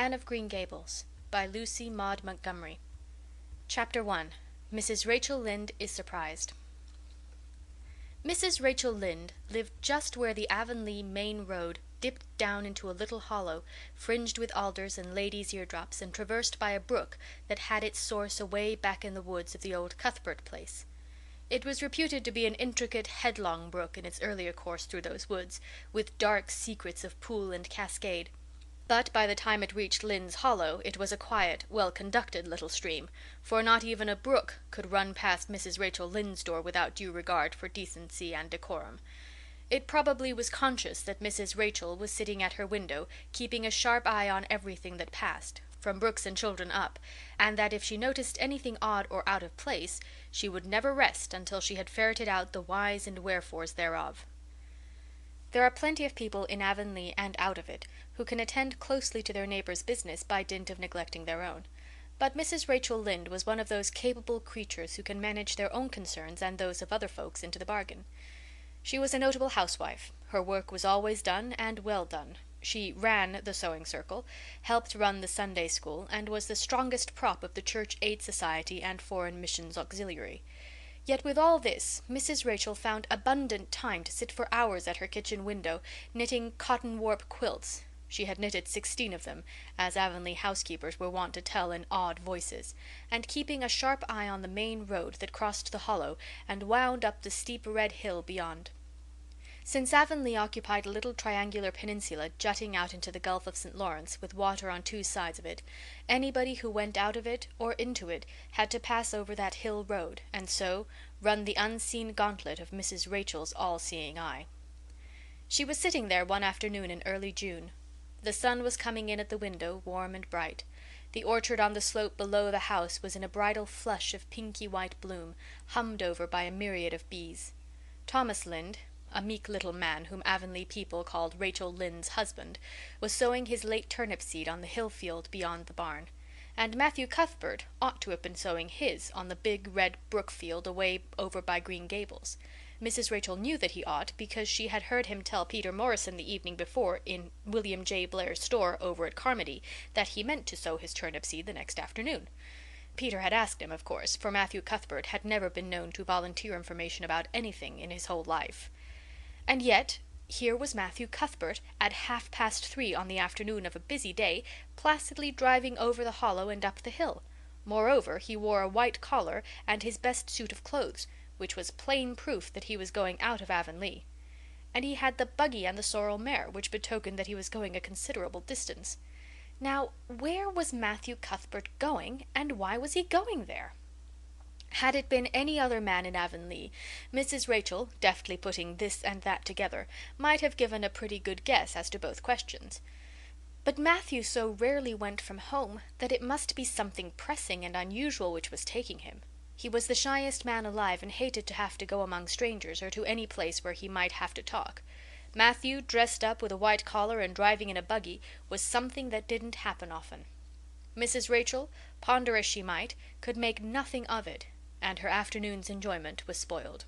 Anne of Green Gables by Lucy Maud Montgomery. Chapter 1. Mrs. Rachel Lynde is Surprised. Mrs. Rachel Lynde lived just where the Avonlea main road dipped down into a little hollow, fringed with alders and ladies' eardrops, and traversed by a brook that had its source away back in the woods of the old Cuthbert place. It was reputed to be an intricate, headlong brook in its earlier course through those woods, with dark secrets of pool and cascade. But by the time it reached Lynde's Hollow it was a quiet, well-conducted little stream, for not even a brook could run past Mrs. Rachel Lynde's door without due regard for decency and decorum. It probably was conscious that Mrs. Rachel was sitting at her window, keeping a sharp eye on everything that passed, from Brooks and children up, and that if she noticed anything odd or out of place, she would never rest until she had ferreted out the whys and wherefores thereof. There are plenty of people in Avonlea and out of it who can attend closely to their neighbours' business by dint of neglecting their own. But Mrs. Rachel Lynde was one of those capable creatures who can manage their own concerns and those of other folks into the bargain. She was a notable housewife. Her work was always done, and well done. She ran the sewing circle, helped run the Sunday school, and was the strongest prop of the Church Aid Society and Foreign Missions Auxiliary. Yet with all this, Mrs. Rachel found abundant time to sit for hours at her kitchen window, knitting cotton warp quilts. She had knitted 16 of them, as Avonlea housekeepers were wont to tell in awed voices, and keeping a sharp eye on the main road that crossed the hollow and wound up the steep red hill beyond. Since Avonlea occupied a little triangular peninsula jutting out into the Gulf of St. Lawrence, with water on two sides of it, anybody who went out of it or into it had to pass over that hill road, and so run the unseen gauntlet of Mrs. Rachel's all-seeing eye. She was sitting there one afternoon in early June. The sun was coming in at the window, warm and bright. The orchard on the slope below the house was in a bridal flush of pinky-white bloom, hummed over by a myriad of bees. Thomas Lynde, a meek little man whom Avonlea people called Rachel Lynde's husband, was sowing his late turnip seed on the hill field beyond the barn, and Matthew Cuthbert ought to have been sowing his on the big red brook field away over by Green Gables. Mrs. Rachel knew that he ought, because she had heard him tell Peter Morrison the evening before in William J. Blair's store over at Carmody that he meant to sow his turnip seed the next afternoon. Peter had asked him, of course, for Matthew Cuthbert had never been known to volunteer information about anything in his whole life. And yet here was Matthew Cuthbert at 3:30 on the afternoon of a busy day, placidly driving over the hollow and up the hill. Moreover, he wore a white collar and his best suit of clothes, which was plain proof that he was going out of Avonlea. And he had the buggy and the sorrel mare, which betokened that he was going a considerable distance. Now, where was Matthew Cuthbert going, and why was he going there? Had it been any other man in Avonlea, Mrs. Rachel, deftly putting this and that together, might have given a pretty good guess as to both questions. But Matthew so rarely went from home that it must be something pressing and unusual which was taking him. He was the shyest man alive and hated to have to go among strangers or to any place where he might have to talk. Matthew, dressed up with a white collar and driving in a buggy, was something that didn't happen often. Mrs. Rachel, ponder as she might, could make nothing of it, and her afternoon's enjoyment was spoiled.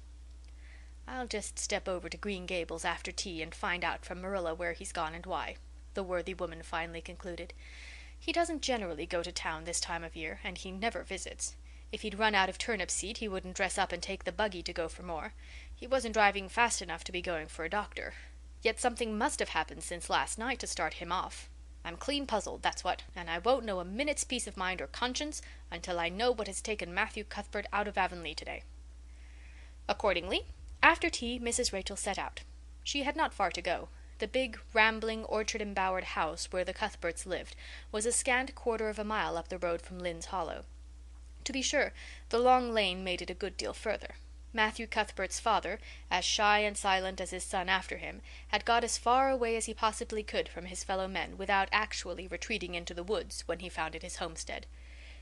"I'll just step over to Green Gables after tea and find out from Marilla where he's gone and why," the worthy woman finally concluded. "He doesn't generally go to town this time of year, and he never visits. If he'd run out of turnip seed he wouldn't dress up and take the buggy to go for more. He wasn't driving fast enough to be going for a doctor. Yet something must have happened since last night to start him off. I'm clean puzzled, that's what, and I won't know a minute's peace of mind or conscience until I know what has taken Matthew Cuthbert out of Avonlea today." Accordingly, after tea Mrs. Rachel set out. She had not far to go. The big, rambling, orchard-embowered house where the Cuthberts lived was a scant quarter of a mile up the road from Lynde's Hollow. To be sure, the long lane made it a good deal further. Matthew Cuthbert's father, as shy and silent as his son after him, had got as far away as he possibly could from his fellow men without actually retreating into the woods when he founded his homestead.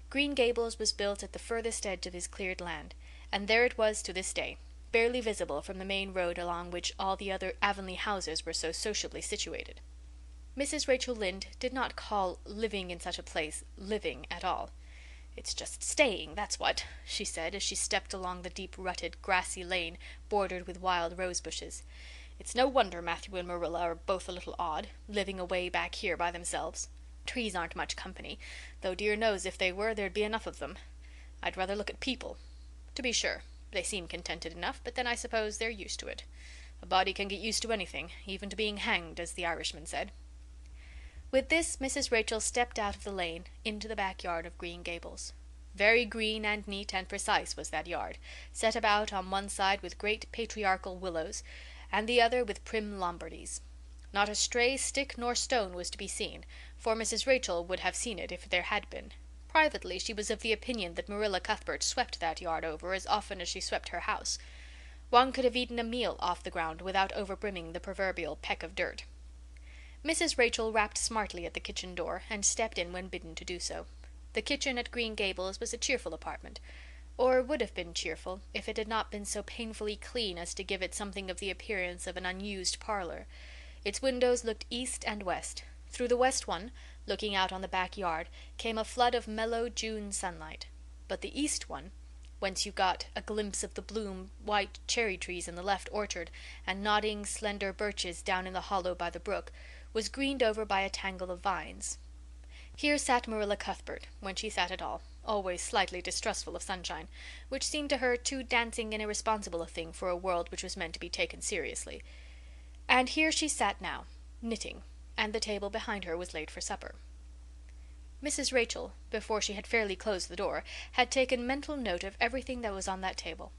Green Gables was built at the furthest edge of his cleared land, and there it was to this day, barely visible from the main road along which all the other Avonlea houses were so sociably situated. Mrs. Rachel Lynde did not call living in such a place living at all. "It's just staying, that's what," she said as she stepped along the deep-rutted, grassy lane bordered with wild rose bushes. "It's no wonder Matthew and Marilla are both a little odd, living away back here by themselves. Trees aren't much company, though dear knows if they were there'd be enough of them. I'd rather look at people. To be sure, they seem contented enough, but then I suppose they're used to it. A body can get used to anything, even to being hanged, as the Irishman said." With this, Mrs. Rachel stepped out of the lane into the backyard of Green Gables. Very green and neat and precise was that yard, set about on one side with great patriarchal willows, and the other with prim Lombardies. Not a stray stick nor stone was to be seen, for Mrs. Rachel would have seen it if there had been. Privately, she was of the opinion that Marilla Cuthbert swept that yard over as often as she swept her house. One could have eaten a meal off the ground without overbrimming the proverbial peck of dirt. Mrs. Rachel rapped smartly at the kitchen door and stepped in when bidden to do so. The kitchen at Green Gables was a cheerful apartment, or would have been cheerful if it had not been so painfully clean as to give it something of the appearance of an unused parlor. Its windows looked east and west. Through the west one, looking out on the backyard, came a flood of mellow June sunlight. But the east one, whence you got a glimpse of the bloom white cherry trees in the left orchard and nodding slender birches down in the hollow by the brook, was greened over by a tangle of vines. Here sat Marilla Cuthbert, when she sat at all, always slightly distrustful of sunshine, which seemed to her too dancing and irresponsible a thing for a world which was meant to be taken seriously. And here she sat now, knitting, and the table behind her was laid for supper. Mrs. Rachel, before she had fairly closed the door, had taken mental note of everything that was on that table.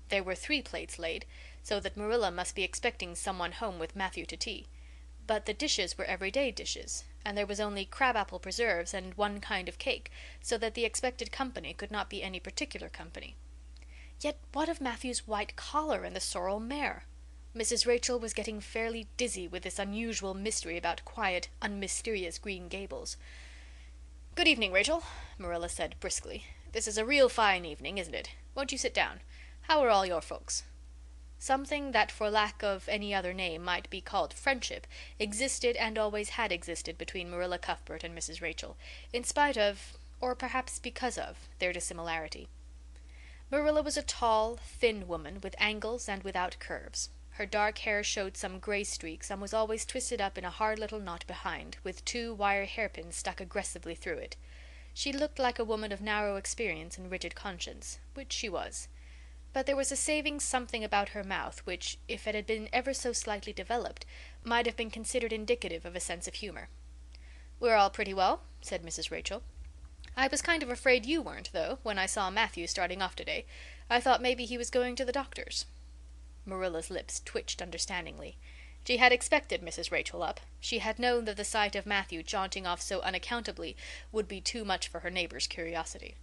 There were 3 plates laid, so that Marilla must be expecting someone home with Matthew to tea. But the dishes were everyday dishes, and there was only crab-apple preserves and 1 kind of cake, so that the expected company could not be any particular company. Yet what of Matthew's white collar and the sorrel mare? Mrs. Rachel was getting fairly dizzy with this unusual mystery about quiet, unmysterious Green Gables. "Good evening, Rachel," Marilla said briskly. "This is a real fine evening, isn't it? Won't you sit down? How are all your folks?" Something that for lack of any other name might be called friendship existed and always had existed between Marilla Cuthbert and Mrs. Rachel, in spite of, or perhaps because of, their dissimilarity. Marilla was a tall, thin woman with angles and without curves. Her dark hair showed some gray streaks and was always twisted up in a hard little knot behind, with 2 wire hairpins stuck aggressively through it. She looked like a woman of narrow experience and rigid conscience, which she was. But there was a saving something about her mouth which, if it had been ever so slightly developed, might have been considered indicative of a sense of humor. "We're all pretty well," said Mrs. Rachel. "I was kind of afraid you weren't, though, when I saw Matthew starting off today. I thought maybe he was going to the doctor's." Marilla's lips twitched understandingly. She had expected Mrs. Rachel up. She had known that the sight of Matthew jaunting off so unaccountably would be too much for her neighbor's curiosity.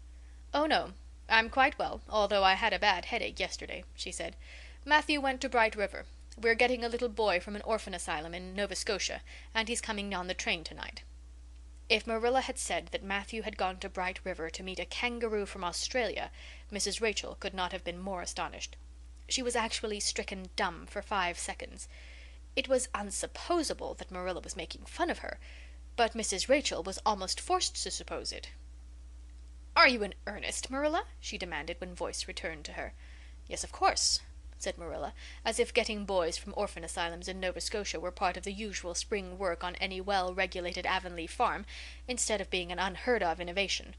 "Oh, no. I'm quite well, although I had a bad headache yesterday," she said. "Matthew went to Bright River. We're getting a little boy from an orphan asylum in Nova Scotia, and he's coming on the train tonight." If Marilla had said that Matthew had gone to Bright River to meet a kangaroo from Australia, Mrs. Rachel could not have been more astonished. She was actually stricken dumb for 5 seconds. It was unsupposable that Marilla was making fun of her, but Mrs. Rachel was almost forced to suppose it. "Are you in earnest, Marilla?" she demanded when voice returned to her. "Yes, of course," said Marilla, as if getting boys from orphan asylums in Nova Scotia were part of the usual spring work on any well-regulated Avonlea farm, instead of being an unheard-of innovation.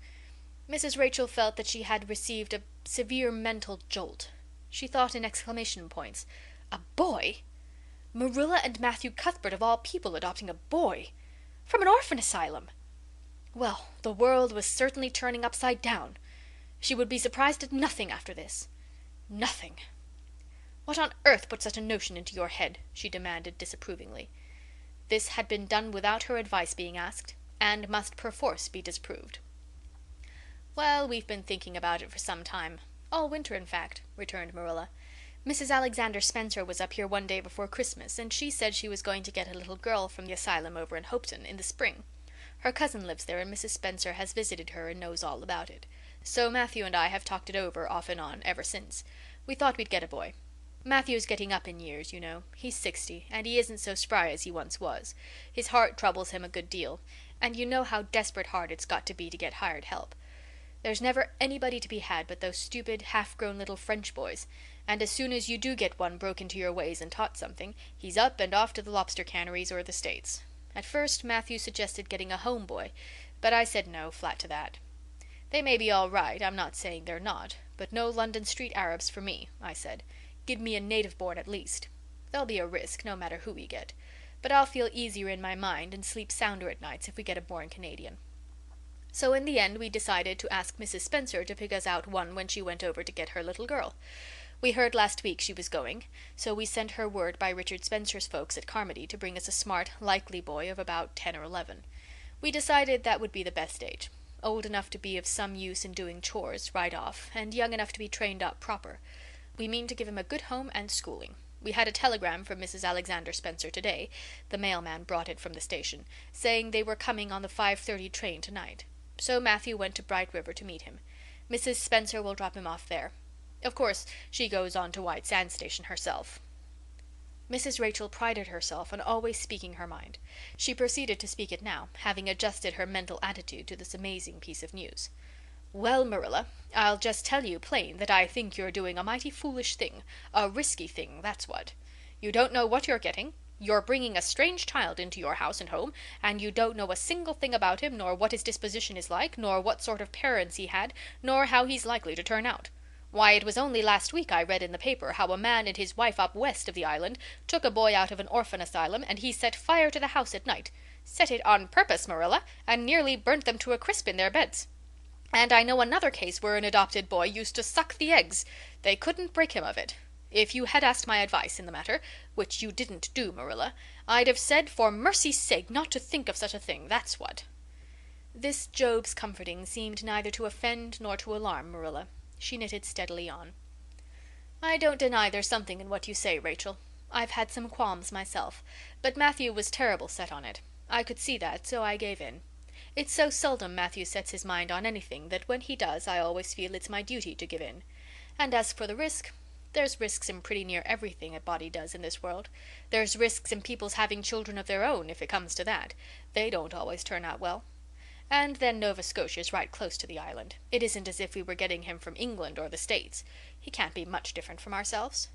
Mrs. Rachel felt that she had received a severe mental jolt. She thought in exclamation points. A boy? Marilla and Matthew Cuthbert, of all people, adopting a boy! From an orphan asylum! Well, the world was certainly turning upside down. She would be surprised at nothing after this. Nothing. "What on earth put such a notion into your head?" she demanded disapprovingly. This had been done without her advice being asked, and must perforce be disapproved. "Well, we've been thinking about it for some time. All winter, in fact," returned Marilla. "Mrs. Alexander Spencer was up here one day before Christmas, and she said she was going to get a little girl from the asylum over in Hopeton in the spring. Her cousin lives there, and Mrs. Spencer has visited her and knows all about it. So Matthew and I have talked it over off and on ever since. We thought we'd get a boy. Matthew's getting up in years, you know. He's 60, and he isn't so spry as he once was. His heart troubles him a good deal, and you know how desperate hard it's got to be to get hired help. There's never anybody to be had but those stupid, half-grown little French boys, and as soon as you do get one broke into your ways and taught something, he's up and off to the lobster canneries or the States. At first Matthew suggested getting a home boy, but I said no flat to that. They may be all right, I'm not saying they're not, but no London street Arabs for me, I said. Give me a native born at least. There'll be a risk, no matter who we get, but I'll feel easier in my mind and sleep sounder at nights if we get a born Canadian. So in the end we decided to ask Mrs. Spencer to pick us out one when she went over to get her little girl. We heard last week she was going, so we sent her word by Richard Spencer's folks at Carmody to bring us a smart, likely boy of about 10 or 11. We decided that would be the best age. Old enough to be of some use in doing chores right off, and young enough to be trained up proper. We mean to give him a good home and schooling. We had a telegram from Mrs. Alexander Spencer today, the mailman brought it from the station, saying they were coming on the 5:30 train tonight. So Matthew went to Bright River to meet him. Mrs. Spencer will drop him off there. Of course, she goes on to White Sands Station herself. Mrs. Rachel prided herself on always speaking her mind. She proceeded to speak it now, having adjusted her mental attitude to this amazing piece of news. "Well, Marilla, I'll just tell you plain that I think you're doing a mighty foolish thing, a risky thing, that's what. You don't know what you're getting. You're bringing a strange child into your house and home, and you don't know a single thing about him, nor what his disposition is like, nor what sort of parents he had, nor how he's likely to turn out. Why, it was only last week I read in the paper how a man and his wife up west of the island took a boy out of an orphan asylum, and he set fire to the house at night. Set it on purpose, Marilla, and nearly burnt them to a crisp in their beds. And I know another case where an adopted boy used to suck the eggs. They couldn't break him of it. If you had asked my advice in the matter, which you didn't do, Marilla, I'd have said for mercy's sake not to think of such a thing, that's what." This Job's comforting seemed neither to offend nor to alarm Marilla. She knitted steadily on. "I don't deny there's something in what you say, Rachel. I've had some qualms myself, but Matthew was terrible set on it. I could see that, so I gave in. It's so seldom Matthew sets his mind on anything that when he does I always feel it's my duty to give in. And as for the risk, there's risks in pretty near everything a body does in this world. There's risks in people's having children of their own, if it comes to that. They don't always turn out well. And then Nova Scotia's right close to the island. It isn't as if we were getting him from England or the States. He can't be much different from ourselves."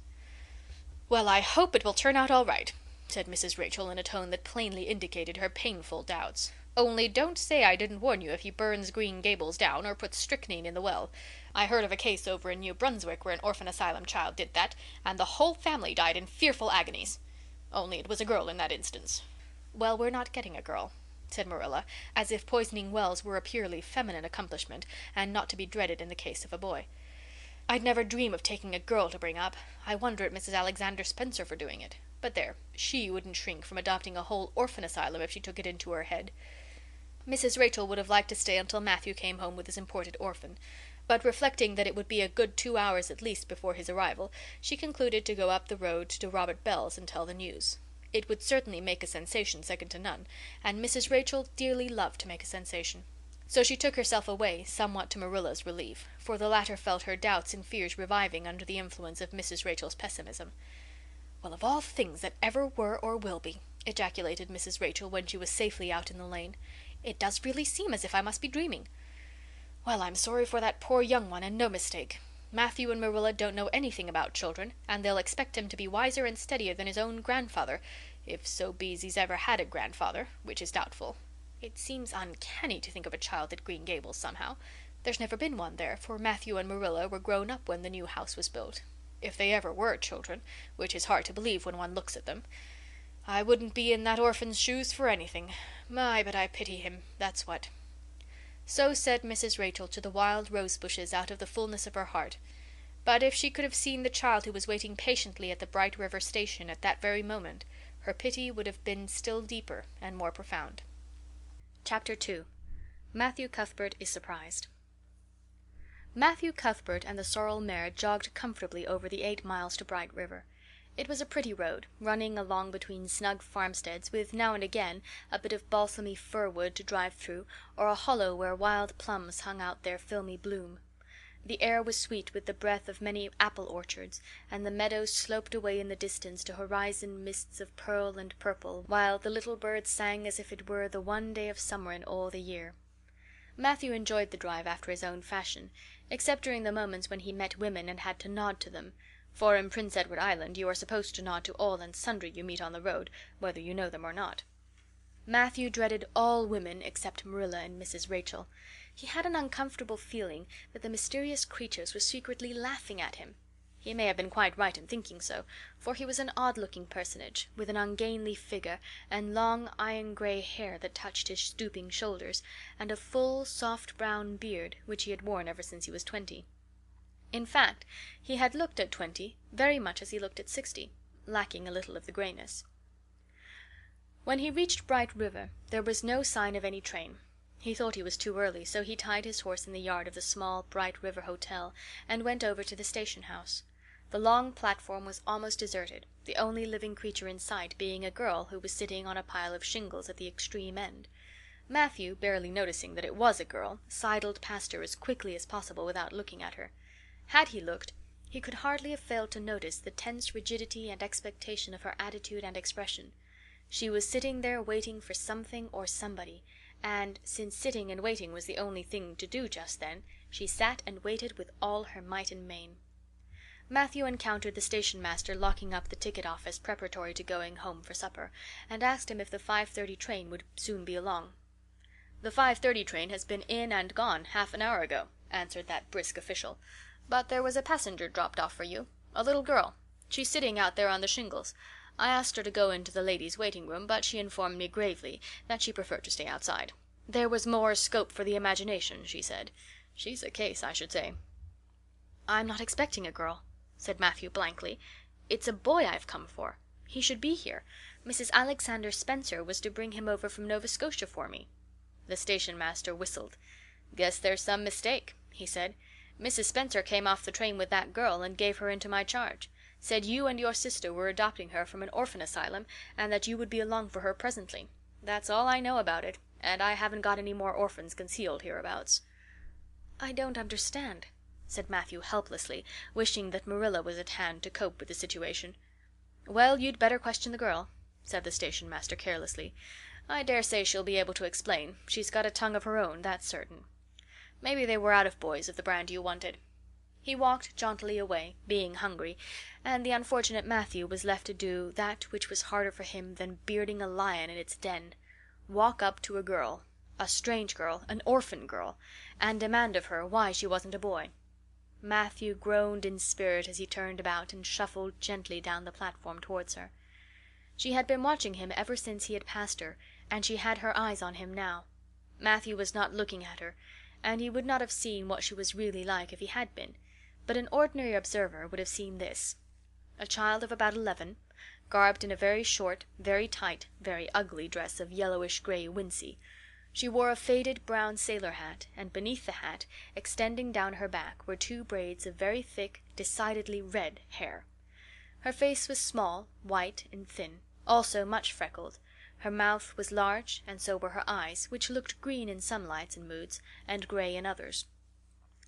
"Well, I hope it will turn out all right," said Mrs. Rachel in a tone that plainly indicated her painful doubts. "Only don't say I didn't warn you if he burns Green Gables down or puts strychnine in the well. I heard of a case over in New Brunswick where an orphan asylum child did that, and the whole family died in fearful agonies. Only it was a girl in that instance." "Well, we're not getting a girl," said Marilla, as if poisoning wells were a purely feminine accomplishment and not to be dreaded in the case of a boy. "I'd never dream of taking a girl to bring up. I wonder at Mrs. Alexander Spencer for doing it. But there, she wouldn't shrink from adopting a whole orphan asylum if she took it into her head." Mrs. Rachel would have liked to stay until Matthew came home with his imported orphan, but reflecting that it would be a good 2 hours at least before his arrival, she concluded to go up the road to Robert Bell's and tell the news. It would certainly make a sensation second to none, and Mrs. Rachel dearly loved to make a sensation. So she took herself away, somewhat to Marilla's relief, for the latter felt her doubts and fears reviving under the influence of Mrs. Rachel's pessimism. "Well, of all things that ever were or will be," ejaculated Mrs. Rachel when she was safely out in the lane. "It does really seem as if I must be dreaming. Well, I'm sorry for that poor young one, and no mistake. Matthew and Marilla don't know anything about children, and they'll expect him to be wiser and steadier than his own grandfather, if so be's he's ever had a grandfather, which is doubtful. It seems uncanny to think of a child at Green Gables somehow. There's never been one there, for Matthew and Marilla were grown up when the new house was built. If they ever were children, which is hard to believe when one looks at them. I wouldn't be in that orphan's shoes for anything. My, but I pity him, that's what." So said Mrs. Rachel to the wild rose bushes out of the fullness of her heart. But if she could have seen the child who was waiting patiently at the Bright River station at that very moment, her pity would have been still deeper and more profound. Chapter 2. Matthew Cuthbert is surprised. Matthew Cuthbert and the sorrel mare jogged comfortably over the 8 miles to Bright River. It was a pretty road, running along between snug farmsteads, with now and again a bit of balsamy fir wood to drive through, or a hollow where wild plums hung out their filmy bloom. The air was sweet with the breath of many apple orchards, and the meadows sloped away in the distance to horizon mists of pearl and purple, while the little birds sang as if it were the one day of summer in all the year. Matthew enjoyed the drive after his own fashion, except during the moments when he met women and had to nod to them, for in Prince Edward Island you are supposed to nod to all and sundry you meet on the road, whether you know them or not. Matthew dreaded all women except Marilla and Mrs. Rachel. He had an uncomfortable feeling that the mysterious creatures were secretly laughing at him. He may have been quite right in thinking so, for he was an odd-looking personage, with an ungainly figure, and long iron-gray hair that touched his stooping shoulders, and a full, soft brown beard, which he had worn ever since he was 20. In fact, he had looked at 20 very much as he looked at 60, lacking a little of the grayness. When he reached Bright River there was no sign of any train. He thought he was too early, so he tied his horse in the yard of the small Bright River Hotel and went over to the station house. The long platform was almost deserted, the only living creature in sight being a girl who was sitting on a pile of shingles at the extreme end. Matthew, barely noticing that it was a girl, sidled past her as quickly as possible without looking at her. Had he looked, he could hardly have failed to notice the tense rigidity and expectation of her attitude and expression. She was sitting there waiting for something or somebody, and, since sitting and waiting was the only thing to do just then, she sat and waited with all her might and main. Matthew encountered the station master locking up the ticket office preparatory to going home for supper, and asked him if the 5:30 train would soon be along. "The 5:30 train has been in and gone half an hour ago," answered that brisk official. "But there was a passenger dropped off for you, a little girl. She's sitting out there on the shingles. I asked her to go into the ladies' waiting room, but she informed me gravely that she preferred to stay outside. There was more scope for the imagination, she said. She's a case, I should say." "I'm not expecting a girl," said Matthew blankly. "It's a boy I've come for. He should be here. Mrs. Alexander Spencer was to bring him over from Nova Scotia for me." The station master whistled. "Guess there's some mistake," he said. "Mrs. Spencer came off the train with that girl and gave her into my charge. Said you and your sister were adopting her from an orphan asylum, and that you would be along for her presently. That's all I know about it, and I haven't got any more orphans concealed hereabouts." "I don't understand," said Matthew helplessly, wishing that Marilla was at hand to cope with the situation. "Well, you'd better question the girl," said the station master carelessly. "I dare say she'll be able to explain. She's got a tongue of her own, that's certain. Maybe they were out of boys of the brand you wanted." He walked jauntily away, being hungry, and the unfortunate Matthew was left to do that which was harder for him than bearding a lion in its den: walk up to a girl, a strange girl, an orphan girl, and demand of her why she wasn't a boy. Matthew groaned in spirit as he turned about and shuffled gently down the platform towards her. She had been watching him ever since he had passed her, and she had her eyes on him now. Matthew was not looking at her, and he would not have seen what she was really like if he had been, but an ordinary observer would have seen this: a child of about 11, garbed in a very short, very tight, very ugly dress of yellowish-gray wincey. She wore a faded brown sailor hat, and beneath the hat, extending down her back, were 2 braids of very thick, decidedly red hair. Her face was small, white, and thin, also much freckled. Her mouth was large, and so were her eyes, which looked green in some lights and moods, and gray in others.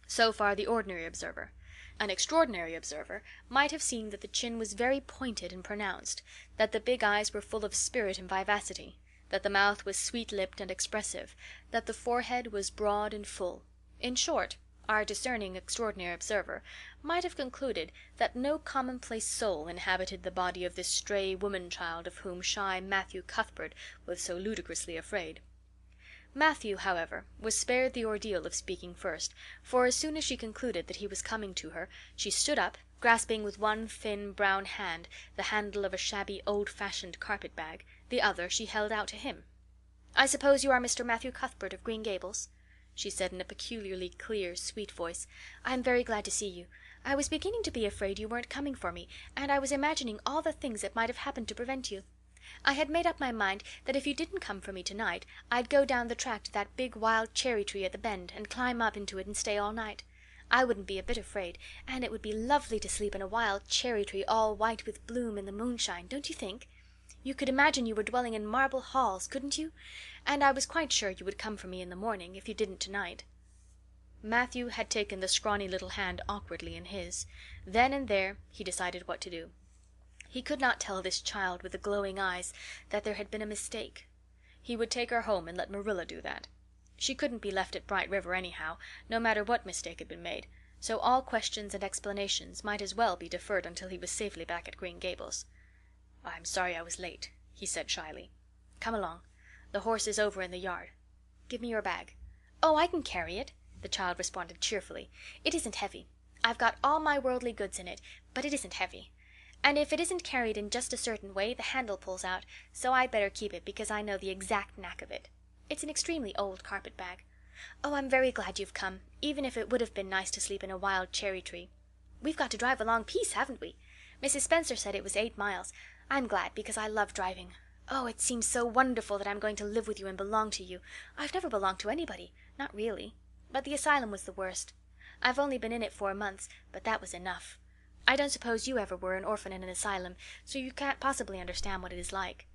So far the ordinary observer. An extraordinary observer might have seen that the chin was very pointed and pronounced, that the big eyes were full of spirit and vivacity, that the mouth was sweet-lipped and expressive, that the forehead was broad and full. In short, our discerning extraordinary observer might have concluded that no commonplace soul inhabited the body of this stray woman-child of whom shy Matthew Cuthbert was so ludicrously afraid. Matthew, however, was spared the ordeal of speaking first, for as soon as she concluded that he was coming to her, she stood up, grasping with one thin brown hand the handle of a shabby old-fashioned carpet-bag, the other she held out to him. "I suppose you are Mr. Matthew Cuthbert of Green Gables?" she said in a peculiarly clear, sweet voice. "I'm very glad to see you. I was beginning to be afraid you weren't coming for me, and I was imagining all the things that might have happened to prevent you. I had made up my mind that if you didn't come for me tonight, I'd go down the track to that big wild cherry tree at the bend and climb up into it and stay all night. I wouldn't be a bit afraid, and it would be lovely to sleep in a wild cherry tree all white with bloom in the moonshine, don't you think? You could imagine you were dwelling in marble halls, couldn't you? And I was quite sure you would come for me in the morning, if you didn't tonight." Matthew had taken the scrawny little hand awkwardly in his. Then and there he decided what to do. He could not tell this child with the glowing eyes that there had been a mistake. He would take her home and let Marilla do that. She couldn't be left at Bright River anyhow, no matter what mistake had been made, so all questions and explanations might as well be deferred until he was safely back at Green Gables. "I'm sorry I was late," he said shyly. "Come along. The horse is over in the yard. Give me your bag." "Oh, I can carry it," the child responded cheerfully. "It isn't heavy. I've got all my worldly goods in it, but it isn't heavy. And if it isn't carried in just a certain way, the handle pulls out, so I'd better keep it because I know the exact knack of it. It's an extremely old carpet bag. Oh, I'm very glad you've come, even if it would have been nice to sleep in a wild cherry tree. We've got to drive a long piece, haven't we? Mrs. Spencer said it was 8 miles. I'm glad, because I love driving. Oh, it seems so wonderful that I'm going to live with you and belong to you. I've never belonged to anybody. Not really. But the asylum was the worst. I've only been in it 4 months, but that was enough. I don't suppose you ever were an orphan in an asylum, so you can't possibly understand what it is like.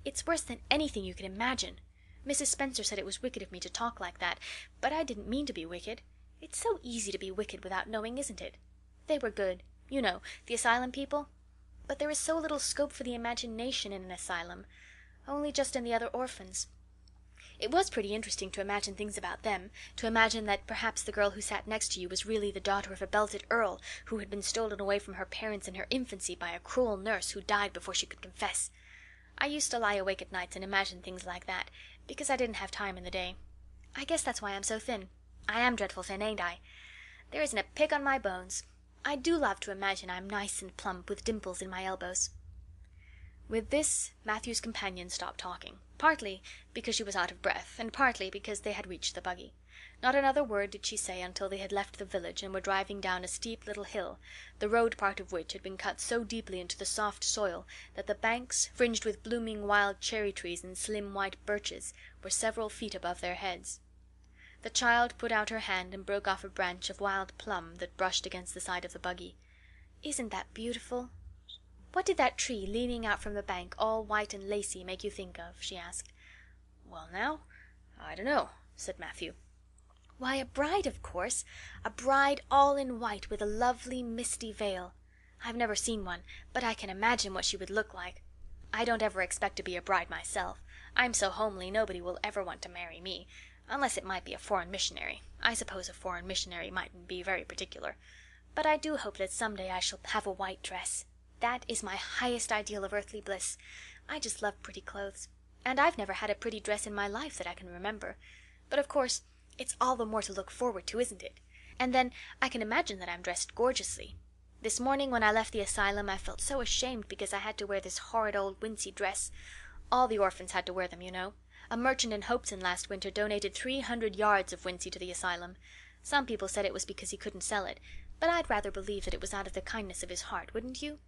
It's worse than anything you can imagine. Mrs. Spencer said it was wicked of me to talk like that, but I didn't mean to be wicked. It's so easy to be wicked without knowing, isn't it? They were good. You know, the asylum people. But there is so little scope for the imagination in an asylum. Only just in the other orphans. It was pretty interesting to imagine things about them, to imagine that perhaps the girl who sat next to you was really the daughter of a belted earl who had been stolen away from her parents in her infancy by a cruel nurse who died before she could confess. I used to lie awake at nights and imagine things like that, because I didn't have time in the day. I guess that's why I'm so thin. I am dreadful thin, ain't I? There isn't a pick on my bones. I do love to imagine I'm nice and plump with dimples in my elbows." With this, Matthew's companion stopped talking, partly because she was out of breath, and partly because they had reached the buggy. Not another word did she say until they had left the village and were driving down a steep little hill, the road part of which had been cut so deeply into the soft soil that the banks, fringed with blooming wild cherry trees and slim white birches, were several feet above their heads. The child put out her hand and broke off a branch of wild plum that brushed against the side of the buggy. "Isn't that beautiful? What did that tree leaning out from the bank, all white and lacy, make you think of?" she asked. "Well now, I dunno," said Matthew. "Why, a bride, of course. A bride all in white with a lovely misty veil. I've never seen one, but I can imagine what she would look like. I don't ever expect to be a bride myself. I'm so homely nobody will ever want to marry me, unless it might be a foreign missionary. I suppose a foreign missionary mightn't be very particular. But I do hope that someday I shall have a white dress. That is my highest ideal of earthly bliss. I just love pretty clothes. And I've never had a pretty dress in my life that I can remember. But of course, it's all the more to look forward to, isn't it? And then I can imagine that I'm dressed gorgeously. This morning when I left the asylum I felt so ashamed because I had to wear this horrid old wincey dress. All the orphans had to wear them, you know. A merchant in Hopeton last winter donated 300 yards of wincey to the asylum. Some people said it was because he couldn't sell it, but I'd rather believe that it was out of the kindness of his heart, wouldn't you?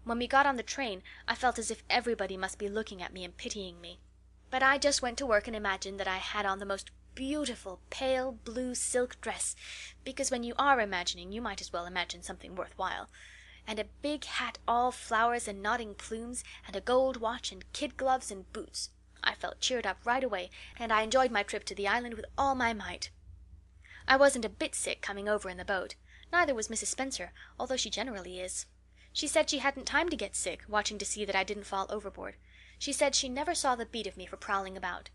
When we got on the train I felt as if everybody must be looking at me and pitying me. But I just went to work and imagined that I had on the most beautiful pale blue silk dress, because when you are imagining you might as well imagine something worthwhile. And a big hat all flowers and nodding plumes, and a gold watch and kid gloves and boots. I felt cheered up right away, and I enjoyed my trip to the island with all my might. I wasn't a bit sick coming over in the boat. Neither was Mrs. Spencer, although she generally is. She said she hadn't time to get sick, watching to see that I didn't fall overboard. She said she never saw the beat of me for prowling about.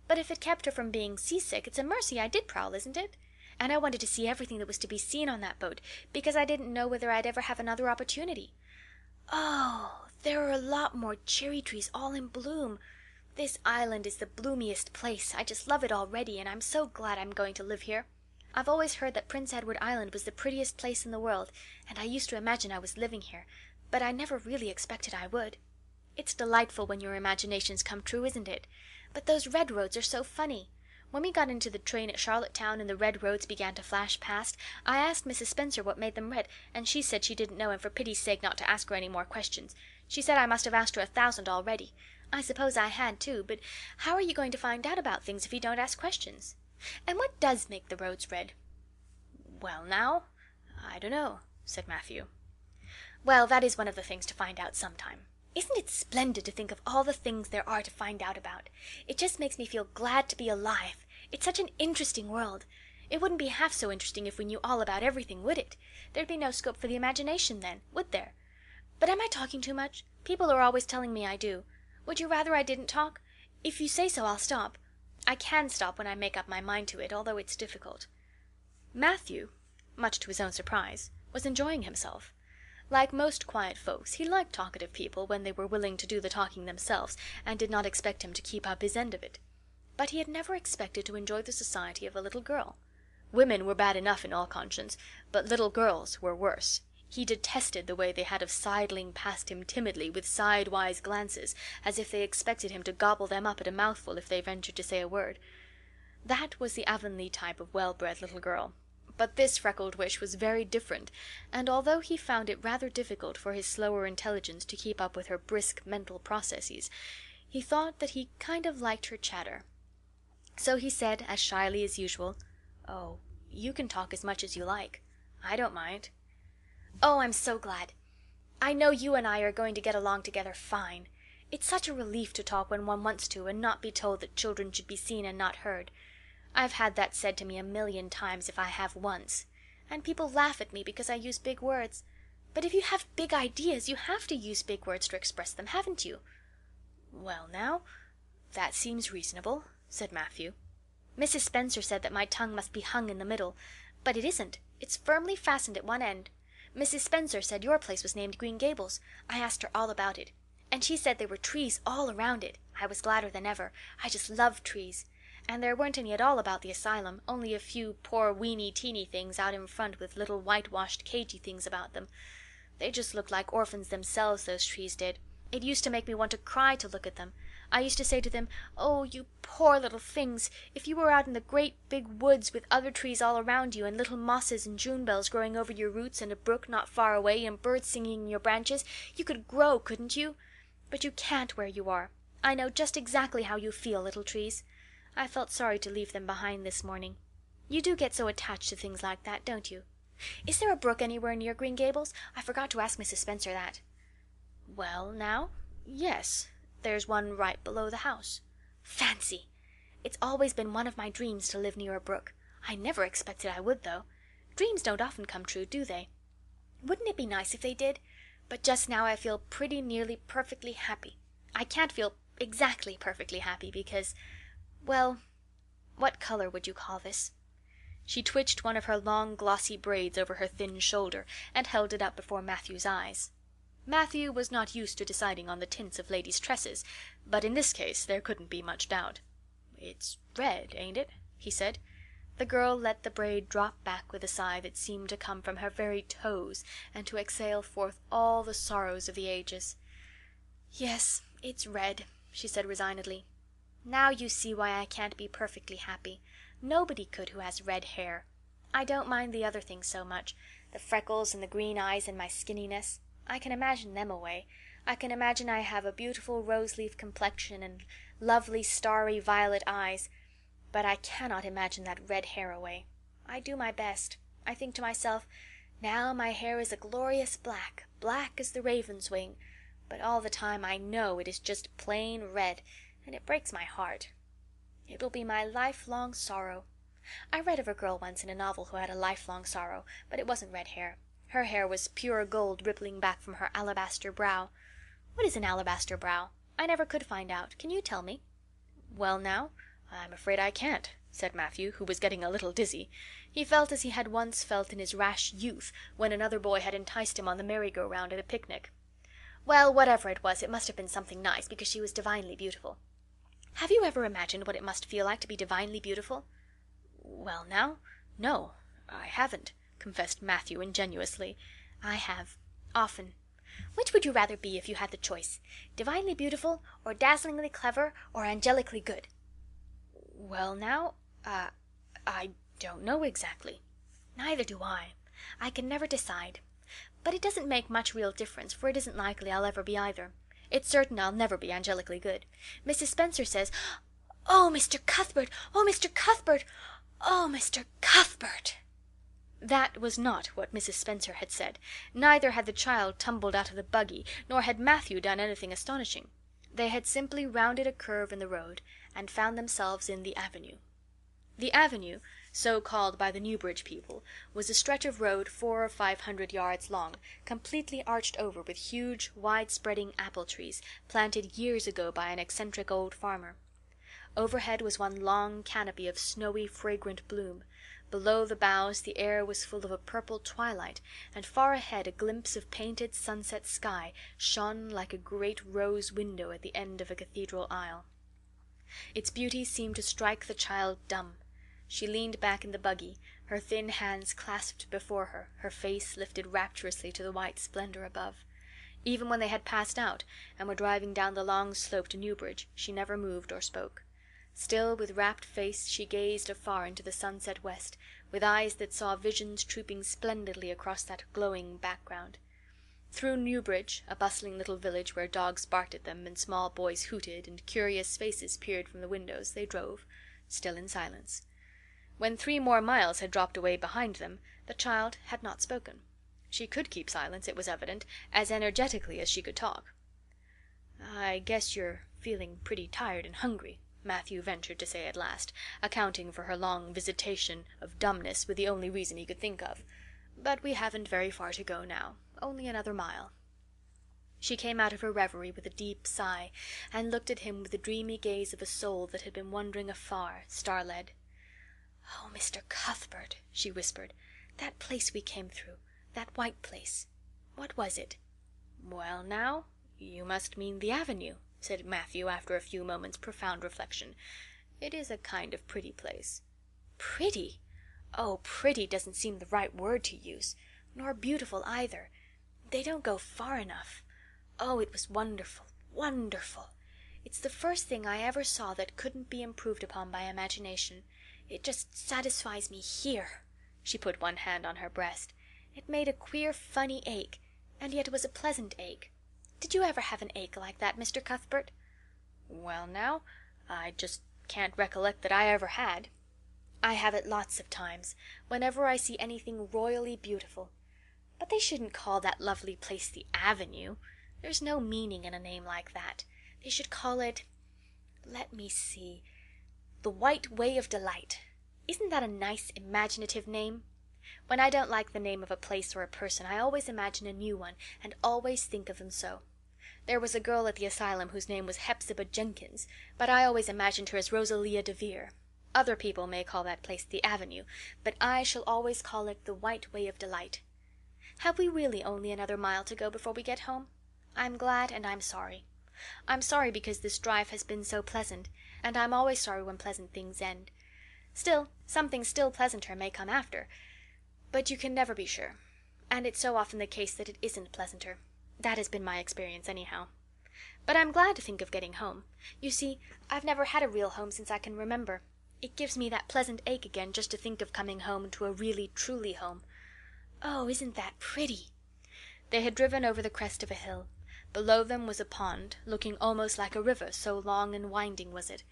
But if it kept her from being seasick, it's a mercy I did prowl, isn't it? And I wanted to see everything that was to be seen on that boat, because I didn't know whether I'd ever have another opportunity. Oh, there are a lot more cherry trees all in bloom. This island is the bloomiest place. I just love it already, and I'm so glad I'm going to live here. I've always heard that Prince Edward Island was the prettiest place in the world, and I used to imagine I was living here, but I never really expected I would. It's delightful when your imaginations come true, isn't it? But those red roads are so funny. When we got into the train at Charlottetown and the red roads began to flash past, I asked Mrs. Spencer what made them red, and she said she didn't know, and for pity's sake not to ask her any more questions. She said I must have asked her 1,000 already. I suppose I had too, but how are you going to find out about things if you don't ask questions? And what does make the roads red? Well now, I don't know, said Matthew. Well, that is one of the things to find out sometime. Isn't it splendid to think of all the things there are to find out about? It just makes me feel glad to be alive. It's such an interesting world. It wouldn't be half so interesting if we knew all about everything, would it? There'd be no scope for the imagination then, would there? But am I talking too much? People are always telling me I do. Would you rather I didn't talk? If you say so, I'll stop. I can stop when I make up my mind to it, although it's difficult. Matthew, much to his own surprise, was enjoying himself. Like most quiet folks, he liked talkative people when they were willing to do the talking themselves and did not expect him to keep up his end of it. but he had never expected to enjoy the society of a little girl. Women were bad enough in all conscience, but little girls were worse. He detested the way they had of sidling past him timidly, with sidewise glances, as if they expected him to gobble them up at a mouthful if they ventured to say a word. That was the Avonlea type of well-bred little girl. But this freckled witch was very different, and although he found it rather difficult for his slower intelligence to keep up with her brisk mental processes, he thought that he kind of liked her chatter. So he said, as shyly as usual, "Oh, you can talk as much as you like. I don't mind." "Oh, I'm so glad. I know you and I are going to get along together fine. It's such a relief to talk when one wants to and not be told that children should be seen and not heard. I've had that said to me 1,000,000 times if I have once. And people laugh at me because I use big words. But if you have big ideas, you have to use big words to express them, haven't you?" "Well, now, that seems reasonable," said Matthew. "Mrs. Spencer said that my tongue must be hung in the middle, but it isn't. It's firmly fastened at one end. Mrs. Spencer said your place was named Green Gables. I asked her all about it. And she said there were trees all around it. I was gladder than ever. I just love trees. And there weren't any at all about the asylum, only a few poor weeny-teeny things out in front with little whitewashed cagey things about them. They just looked like orphans themselves, those trees did. It used to make me want to cry to look at them. I used to say to them, 'Oh, you poor little things, if you were out in the great big woods with other trees all around you and little mosses and June bells growing over your roots and a brook not far away and birds singing in your branches, you could grow, couldn't you? But you can't where you are. I know just exactly how you feel, little trees.' I felt sorry to leave them behind this morning. You do get so attached to things like that, don't you? Is there a brook anywhere near Green Gables? I forgot to ask Mrs. Spencer that." "Well, now, yes. There's one right below the house." "Fancy! It's always been one of my dreams to live near a brook. I never expected I would, though. Dreams don't often come true, do they? Wouldn't it be nice if they did? But just now I feel pretty nearly perfectly happy. I can't feel exactly perfectly happy because, well, what color would you call this?" She twitched one of her long glossy braids over her thin shoulder and held it up before Matthew's eyes. Matthew was not used to deciding on the tints of ladies' tresses, but in this case there couldn't be much doubt. "It's red, ain't it?" he said. The girl let the braid drop back with a sigh that seemed to come from her very toes and to exhale forth all the sorrows of the ages. "Yes, it's red," she said resignedly. "Now you see why I can't be perfectly happy. Nobody could who has red hair. I don't mind the other things so much, the freckles and the green eyes and my skinniness. I can imagine them away. I can imagine I have a beautiful rose-leaf complexion and lovely starry violet eyes, but I cannot imagine that red hair away. I do my best. I think to myself, now my hair is a glorious black, black as the raven's wing, but all the time I know it is just plain red, and it breaks my heart. It will be my lifelong sorrow. I read of a girl once in a novel who had a lifelong sorrow, but it wasn't red hair. Her hair was pure gold rippling back from her alabaster brow. What is an alabaster brow? I never could find out. Can you tell me?" "Well, now, I'm afraid I can't," said Matthew, who was getting a little dizzy. He felt as he had once felt in his rash youth when another boy had enticed him on the merry-go-round at a picnic. "Well, whatever it was, it must have been something nice, because she was divinely beautiful. Have you ever imagined what it must feel like to be divinely beautiful?" "Well, now, no, I haven't," confessed Matthew ingenuously. "I have, often. Which would you rather be if you had the choice? Divinely beautiful, or dazzlingly clever, or angelically good?" "Well, now, I don't know exactly." "Neither do I. I can never decide. But it doesn't make much real difference, for it isn't likely I'll ever be either. It's certain I'll never be angelically good. Mrs. Spencer says, 'Oh, Mr. Cuthbert! Oh, Mr. Cuthbert! Oh, Mr. Cuthbert!'" That was not what Mrs. Spencer had said. Neither had the child tumbled out of the buggy, nor had Matthew done anything astonishing. They had simply rounded a curve in the road and found themselves in the avenue. The avenue, so called by the Newbridge people, was a stretch of road 400 or 500 yards long, completely arched over with huge, wide-spreading apple trees, planted years ago by an eccentric old farmer. Overhead was one long canopy of snowy, fragrant bloom. Below the boughs the air was full of a purple twilight, and far ahead a glimpse of painted sunset sky shone like a great rose window at the end of a cathedral aisle. Its beauty seemed to strike the child dumb. She leaned back in the buggy, her thin hands clasped before her, her face lifted rapturously to the white splendor above. Even when they had passed out and were driving down the long slope to Newbridge, she never moved or spoke. Still, with rapt face, she gazed afar into the sunset west, with eyes that saw visions trooping splendidly across that glowing background. Through Newbridge, a bustling little village where dogs barked at them and small boys hooted and curious faces peered from the windows, they drove, still in silence. When 3 more miles had dropped away behind them, the child had not spoken. She could keep silence, it was evident, as energetically as she could talk. "I guess you're feeling pretty tired and hungry," Matthew ventured to say at last, accounting for her long visitation of dumbness with the only reason he could think of. "But we haven't very far to go now. Only another mile." She came out of her reverie with a deep sigh, and looked at him with the dreamy gaze of a soul that had been wandering afar, star-led. "Oh, Mr. Cuthbert," she whispered, "that place we came through, that white place, what was it?" "Well now, you must mean the avenue," said Matthew after a few moments' profound reflection. "It is a kind of pretty place." "Pretty? Oh, pretty doesn't seem the right word to use. Nor beautiful either. They don't go far enough. Oh, it was wonderful, wonderful. It's the first thing I ever saw that couldn't be improved upon by imagination. It just satisfies me here." She put one hand on her breast. "It made a queer, funny ache, and yet it was a pleasant ache. Did you ever have an ache like that, Mr. Cuthbert?" "Well now, I just can't recollect that I ever had." "I have it lots of times, whenever I see anything royally beautiful. But they shouldn't call that lovely place the Avenue. There's no meaning in a name like that. They should call it, let me see, the White Way of Delight. Isn't that a nice, imaginative name? When I don't like the name of a place or a person, I always imagine a new one, and always think of them so. There was a girl at the asylum whose name was Hepzibah Jenkins, but I always imagined her as Rosalia DeVere. Other people may call that place the Avenue, but I shall always call it the White Way of Delight. Have we really only another mile to go before we get home? I'm glad and I'm sorry. I'm sorry because this drive has been so pleasant, and I'm always sorry when pleasant things end. Still, something still pleasanter may come after, but you can never be sure. And it's so often the case that it isn't pleasanter. That has been my experience anyhow. But I'm glad to think of getting home. You see, I've never had a real home since I can remember. It gives me that pleasant ache again just to think of coming home to a really, truly home. Oh, isn't that pretty?" They had driven over the crest of a hill. Below them was a pond, looking almost like a river, so long and winding was it.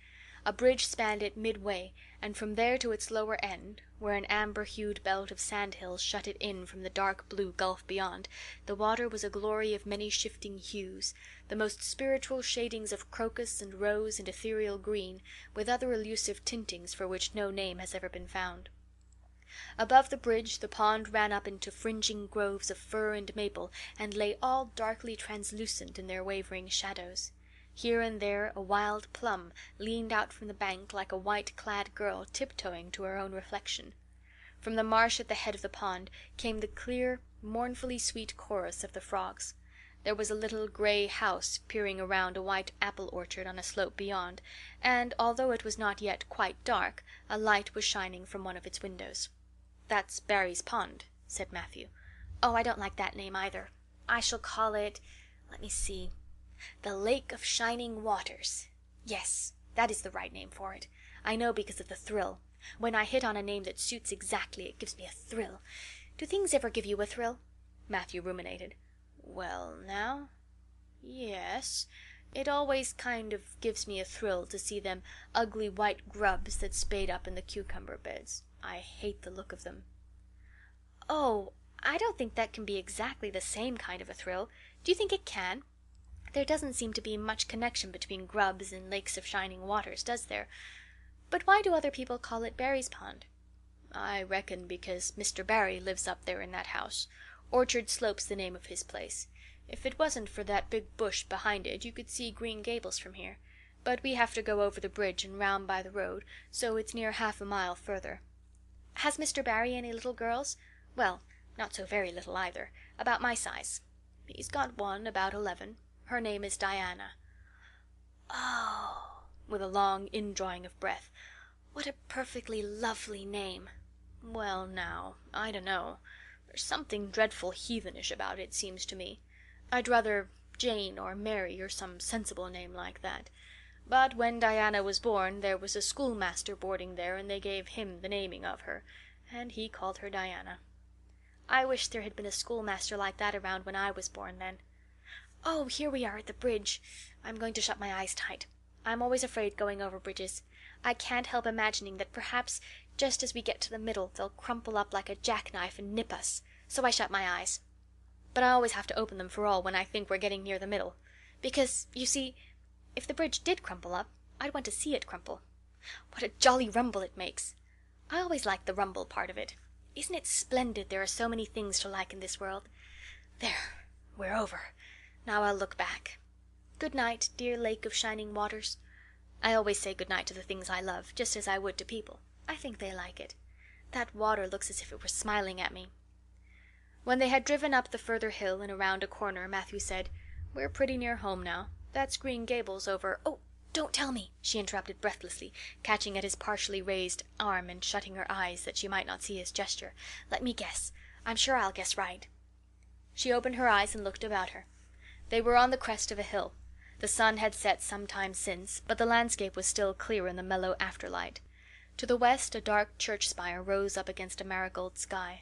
A bridge spanned it midway, and from there to its lower end, where an amber-hued belt of sandhills shut it in from the dark blue gulf beyond, the water was a glory of many shifting hues, the most spiritual shadings of crocus and rose and ethereal green, with other elusive tintings for which no name has ever been found. Above the bridge the pond ran up into fringing groves of fir and maple, and lay all darkly translucent in their wavering shadows. Here and there a wild plum leaned out from the bank like a white-clad girl tiptoeing to her own reflection. From the marsh at the head of the pond came the clear, mournfully sweet chorus of the frogs. There was a little gray house peering around a white apple orchard on a slope beyond, and, although it was not yet quite dark, a light was shining from one of its windows. "That's Barry's Pond," said Matthew. "Oh, I don't like that name either. I shall call it, let me see, the Lake of Shining Waters. Yes, that is the right name for it. I know because of the thrill. When I hit on a name that suits exactly, it gives me a thrill. Do things ever give you a thrill?" Matthew ruminated. "Well now, yes. It always kind of gives me a thrill to see them ugly white grubs that spade up in the cucumber beds. I hate the look of them." "Oh, I don't think that can be exactly the same kind of a thrill. Do you think it can? There doesn't seem to be much connection between grubs and lakes of shining waters, does there? But why do other people call it Barry's Pond?" "I reckon because Mr. Barry lives up there in that house. Orchard Slope's the name of his place. If it wasn't for that big bush behind it you could see Green Gables from here. But we have to go over the bridge and round by the road, so it's near half a mile further." "Has Mr. Barry any little girls? Well, not so very little either. About my size." "He's got one about 11. Her name is Diana." "Oh," with a long indrawing of breath. "What a perfectly lovely name." "Well, now, I dunno. There's something dreadful heathenish about it, seems to me. I'd rather Jane or Mary or some sensible name like that. But when Diana was born there was a schoolmaster boarding there, and they gave him the naming of her, and he called her Diana." "I wish there had been a schoolmaster like that around when I was born then. Oh, here we are at the bridge. I'm going to shut my eyes tight. I'm always afraid going over bridges. I can't help imagining that perhaps just as we get to the middle they'll crumple up like a jackknife and nip us. So I shut my eyes. But I always have to open them for all when I think we're getting near the middle. Because, you see, if the bridge did crumple up, I'd want to see it crumple. What a jolly rumble it makes! I always like the rumble part of it. Isn't it splendid there are so many things to like in this world? There, we're over. Now I'll look back. Good night, dear lake of shining waters. I always say good night to the things I love, just as I would to people. I think they like it. That water looks as if it were smiling at me." When they had driven up the further hill and around a corner, Matthew said, "We're pretty near home now. That's Green Gables over—" "Oh, don't tell me," she interrupted breathlessly, catching at his partially raised arm and shutting her eyes that she might not see his gesture. "Let me guess. I'm sure I'll guess right." She opened her eyes and looked about her. They were on the crest of a hill. The sun had set some time since, but the landscape was still clear in the mellow afterlight. To the west a dark church spire rose up against a marigold sky.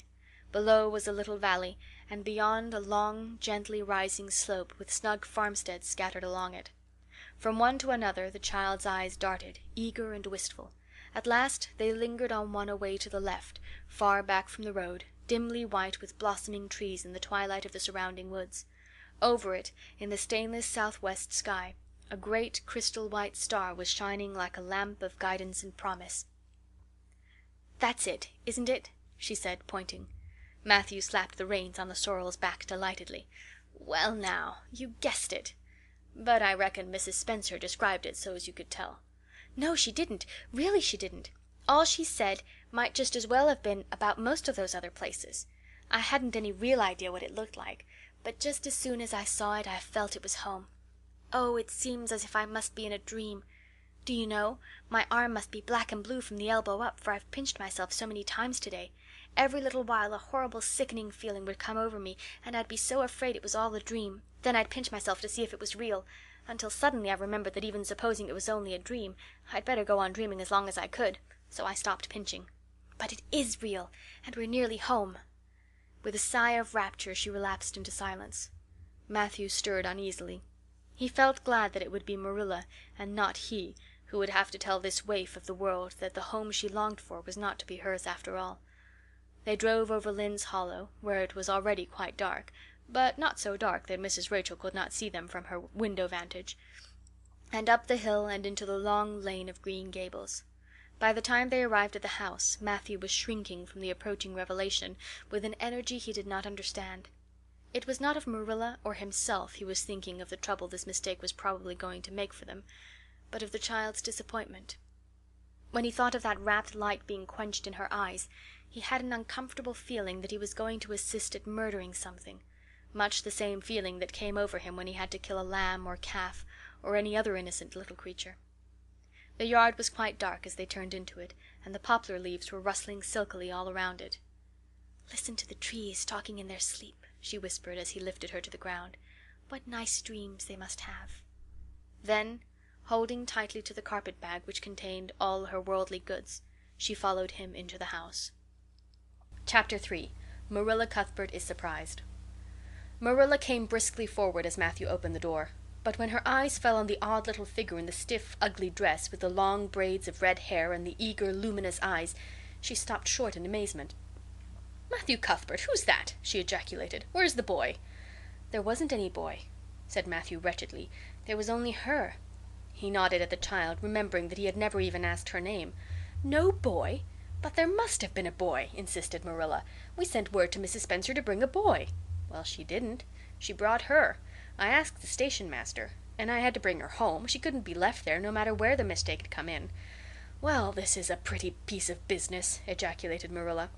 Below was a little valley, and beyond a long, gently rising slope with snug farmsteads scattered along it. From one to another the child's eyes darted, eager and wistful. At last they lingered on one away to the left, far back from the road, dimly white with blossoming trees in the twilight of the surrounding woods. Over it, in the stainless southwest sky, a great crystal-white star was shining like a lamp of guidance and promise. "That's it, isn't it?" she said, pointing. Matthew slapped the reins on the sorrel's back delightedly. "Well now, you guessed it. But I reckon Mrs. Spencer described it so's you could tell." "No, she didn't. Really she didn't. All she said might just as well have been about most of those other places. I hadn't any real idea what it looked like, but just as soon as I saw it I felt it was home. Oh, it seems as if I must be in a dream. Do you know, my arm must be black and blue from the elbow up, for I've pinched myself so many times today. Every little while a horrible sickening feeling would come over me, and I'd be so afraid it was all a dream. Then I'd pinch myself to see if it was real, until suddenly I remembered that even supposing it was only a dream, I'd better go on dreaming as long as I could, so I stopped pinching. But it is real, and we're nearly home." With a sigh of rapture she relapsed into silence. Matthew stirred uneasily. He felt glad that it would be Marilla, and not he, who would have to tell this waif of the world that the home she longed for was not to be hers after all. They drove over Lynn's Hollow, where it was already quite dark, but not so dark that Mrs. Rachel could not see them from her window vantage, and up the hill and into the long lane of Green Gables. By the time they arrived at the house, Matthew was shrinking from the approaching revelation with an energy he did not understand. It was not of Marilla or himself he was thinking of the trouble this mistake was probably going to make for them, but of the child's disappointment. When he thought of that rapt light being quenched in her eyes, he had an uncomfortable feeling that he was going to assist at murdering something, much the same feeling that came over him when he had to kill a lamb or calf or any other innocent little creature. The yard was quite dark as they turned into it, and the poplar leaves were rustling silkily all around it. "Listen to the trees talking in their sleep," she whispered as he lifted her to the ground. "What nice dreams they must have." Then, holding tightly to the carpet bag which contained all her worldly goods, she followed him into the house. Chapter 3. Marilla Cuthbert is Surprised. Marilla came briskly forward as Matthew opened the door. But when her eyes fell on the odd little figure in the stiff, ugly dress with the long braids of red hair and the eager, luminous eyes, she stopped short in amazement. "Matthew Cuthbert, who's that?" she ejaculated. "Where's the boy?" "There wasn't any boy," said Matthew wretchedly. "There was only her." He nodded at the child, remembering that he had never even asked her name. "No boy? But there must have been a boy," insisted Marilla. "We sent word to Mrs. Spencer to bring a boy." "Well, she didn't. She brought her. I asked the station master, and I had to bring her home. She couldn't be left there, no matter where the mistake had come in." "Well, this is a pretty piece of business," ejaculated Marilla.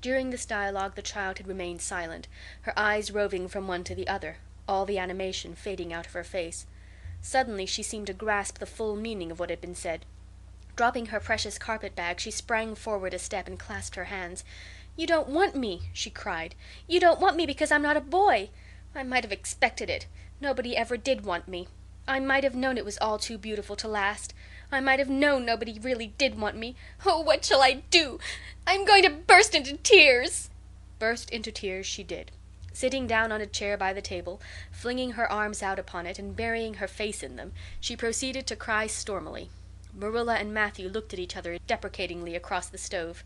During this dialogue the child had remained silent, her eyes roving from one to the other, all the animation fading out of her face. Suddenly she seemed to grasp the full meaning of what had been said. Dropping her precious carpet-bag, she sprang forward a step and clasped her hands. "You don't want me," she cried. "You don't want me because I'm not a boy. I might have expected it. Nobody ever did want me. I might have known it was all too beautiful to last. I might have known nobody really did want me. Oh, what shall I do? I'm going to burst into tears." Burst into tears she did. Sitting down on a chair by the table, flinging her arms out upon it, and burying her face in them, she proceeded to cry stormily. Marilla and Matthew looked at each other deprecatingly across the stove.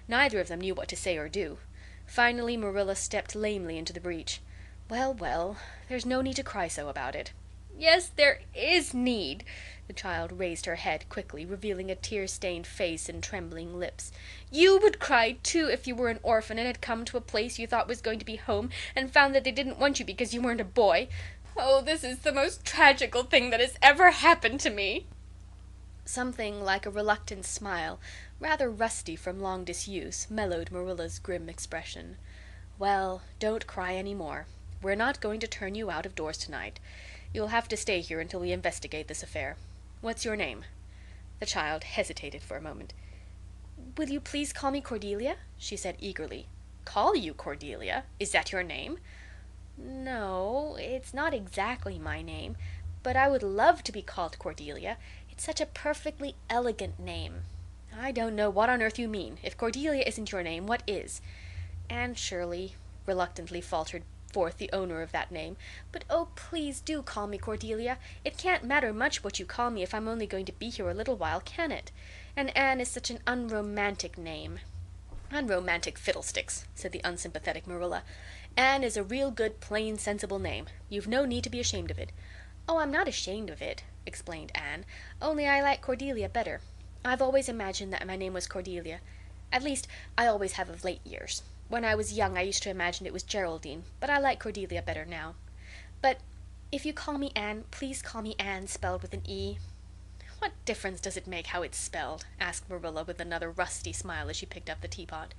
Neither of them knew what to say or do. Finally Marilla stepped lamely into the breach. "Well, well, there's no need to cry so about it." "Yes, there is need." The child raised her head quickly, revealing a tear-stained face and trembling lips. "You would cry, too, if you were an orphan and had come to a place you thought was going to be home and found that they didn't want you because you weren't a boy. Oh, this is the most tragical thing that has ever happened to me." Something like a reluctant smile, rather rusty from long disuse, mellowed Marilla's grim expression. "Well, don't cry any more. We're not going to turn you out of doors tonight. You'll have to stay here until we investigate this affair. What's your name?" The child hesitated for a moment. "Will you please call me Cordelia?" she said eagerly. "Call you Cordelia? Is that your name?" "No, it's not exactly my name, but I would love to be called Cordelia. It's such a perfectly elegant name." "I don't know what on earth you mean. If Cordelia isn't your name, what is?" "Anne Shirley," reluctantly faltered forth the owner of that name. "But oh, please do call me Cordelia. It can't matter much what you call me if I'm only going to be here a little while, can it? And Anne is such an unromantic name." "Unromantic fiddlesticks," said the unsympathetic Marilla. "Anne is a real good, plain, sensible name. You've no need to be ashamed of it." "Oh, I'm not ashamed of it," explained Anne. "Only I like Cordelia better. I've always imagined that my name was Cordelia. At least, I always have of late years. When I was young I used to imagine it was Geraldine, but I like Cordelia better now. But if you call me Anne, please call me Anne spelled with an E." "What difference does it make how it's spelled?" asked Marilla with another rusty smile as she picked up the teapot.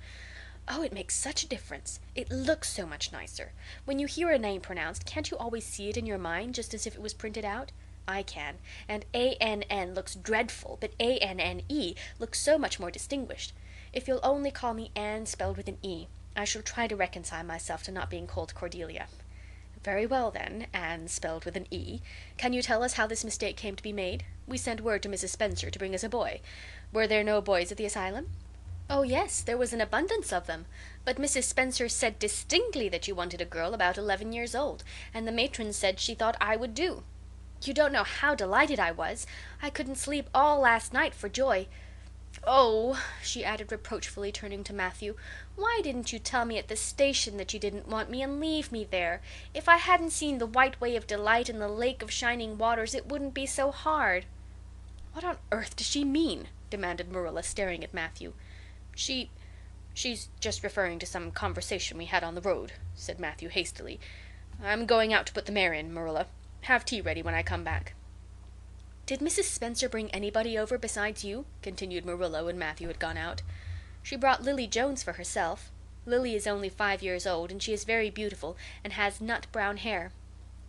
"Oh, it makes such a difference. It looks so much nicer. When you hear a name pronounced, can't you always see it in your mind just as if it was printed out? I can. And A-N-N looks dreadful, but A-N-N-E looks so much more distinguished. If you'll only call me Anne spelled with an E, I shall try to reconcile myself to not being called Cordelia." "Very well, then, Anne spelled with an E. Can you tell us how this mistake came to be made? We sent word to Mrs. Spencer to bring us a boy. Were there no boys at the asylum?" "Oh, yes, there was an abundance of them. But Mrs. Spencer said distinctly that you wanted a girl about 11 years old, and the matron said she thought I would do. You don't know how delighted I was. I couldn't sleep all last night for joy. Oh," she added reproachfully, turning to Matthew, "why didn't you tell me at the station that you didn't want me and leave me there? If I hadn't seen the White Way of Delight and the Lake of Shining Waters it wouldn't be so hard." "What on earth does she mean?" demanded Marilla, staring at Matthew. She's just referring to some conversation we had on the road," said Matthew hastily. "I'm going out to put the mare in, Marilla. Have tea ready when I come back." "Did Mrs. Spencer bring anybody over besides you?" continued Marilla when Matthew had gone out. "She brought Lily Jones for herself. Lily is only 5 years old, and she is very beautiful and has nut-brown hair."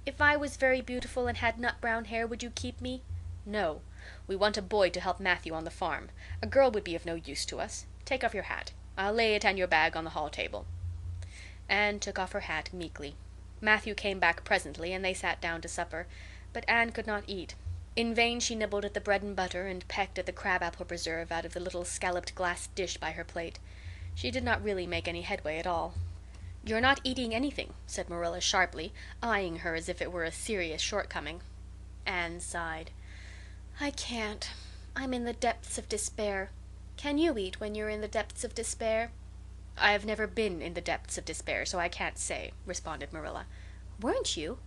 "If I was very beautiful and had nut-brown hair, would you keep me?" "No. We want a boy to help Matthew on the farm. A girl would be of no use to us. Take off your hat. I'll lay it and your bag on the hall table." Anne took off her hat meekly. Matthew came back presently, and they sat down to supper. But Anne could not eat. In vain she nibbled at the bread and butter and pecked at the crab-apple preserve out of the little scalloped glass dish by her plate. She did not really make any headway at all. "You're not eating anything," said Marilla sharply, eyeing her as if it were a serious shortcoming. Anne sighed. "I can't. I'm in the depths of despair. Can you eat when you're in the depths of despair?" "I have never been in the depths of despair, so I can't say," responded Marilla. "Weren't you?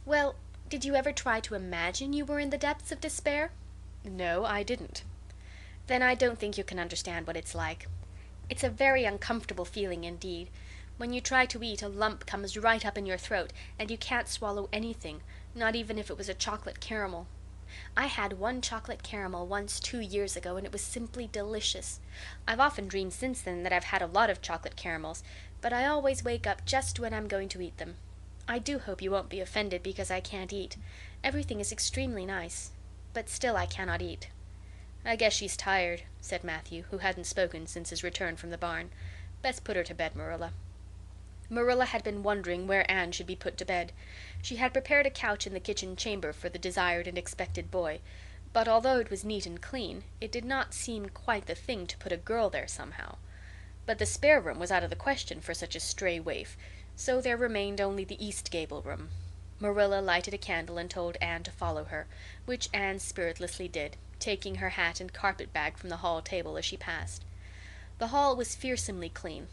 Well, did you ever try to imagine you were in the depths of despair?" "No, I didn't." "Then I don't think you can understand what it's like. It's a very uncomfortable feeling indeed. When you try to eat, a lump comes right up in your throat, and you can't swallow anything, not even if it was a chocolate caramel. I had one chocolate caramel once 2 years ago, and it was simply delicious. I've often dreamed since then that I've had a lot of chocolate caramels, but I always wake up just when I'm going to eat them. I do hope you won't be offended because I can't eat. Everything is extremely nice. But still I cannot eat." "I guess she's tired," said Matthew, who hadn't spoken since his return from the barn. "Best put her to bed, Marilla." Marilla had been wondering where Anne should be put to bed. She had prepared a couch in the kitchen chamber for the desired and expected boy, but although it was neat and clean, it did not seem quite the thing to put a girl there somehow. But the spare room was out of the question for such a stray waif, so there remained only the east gable room. Marilla lighted a candle and told Anne to follow her, which Anne spiritlessly did, taking her hat and carpet bag from the hall table as she passed. The hall was fearsomely clean.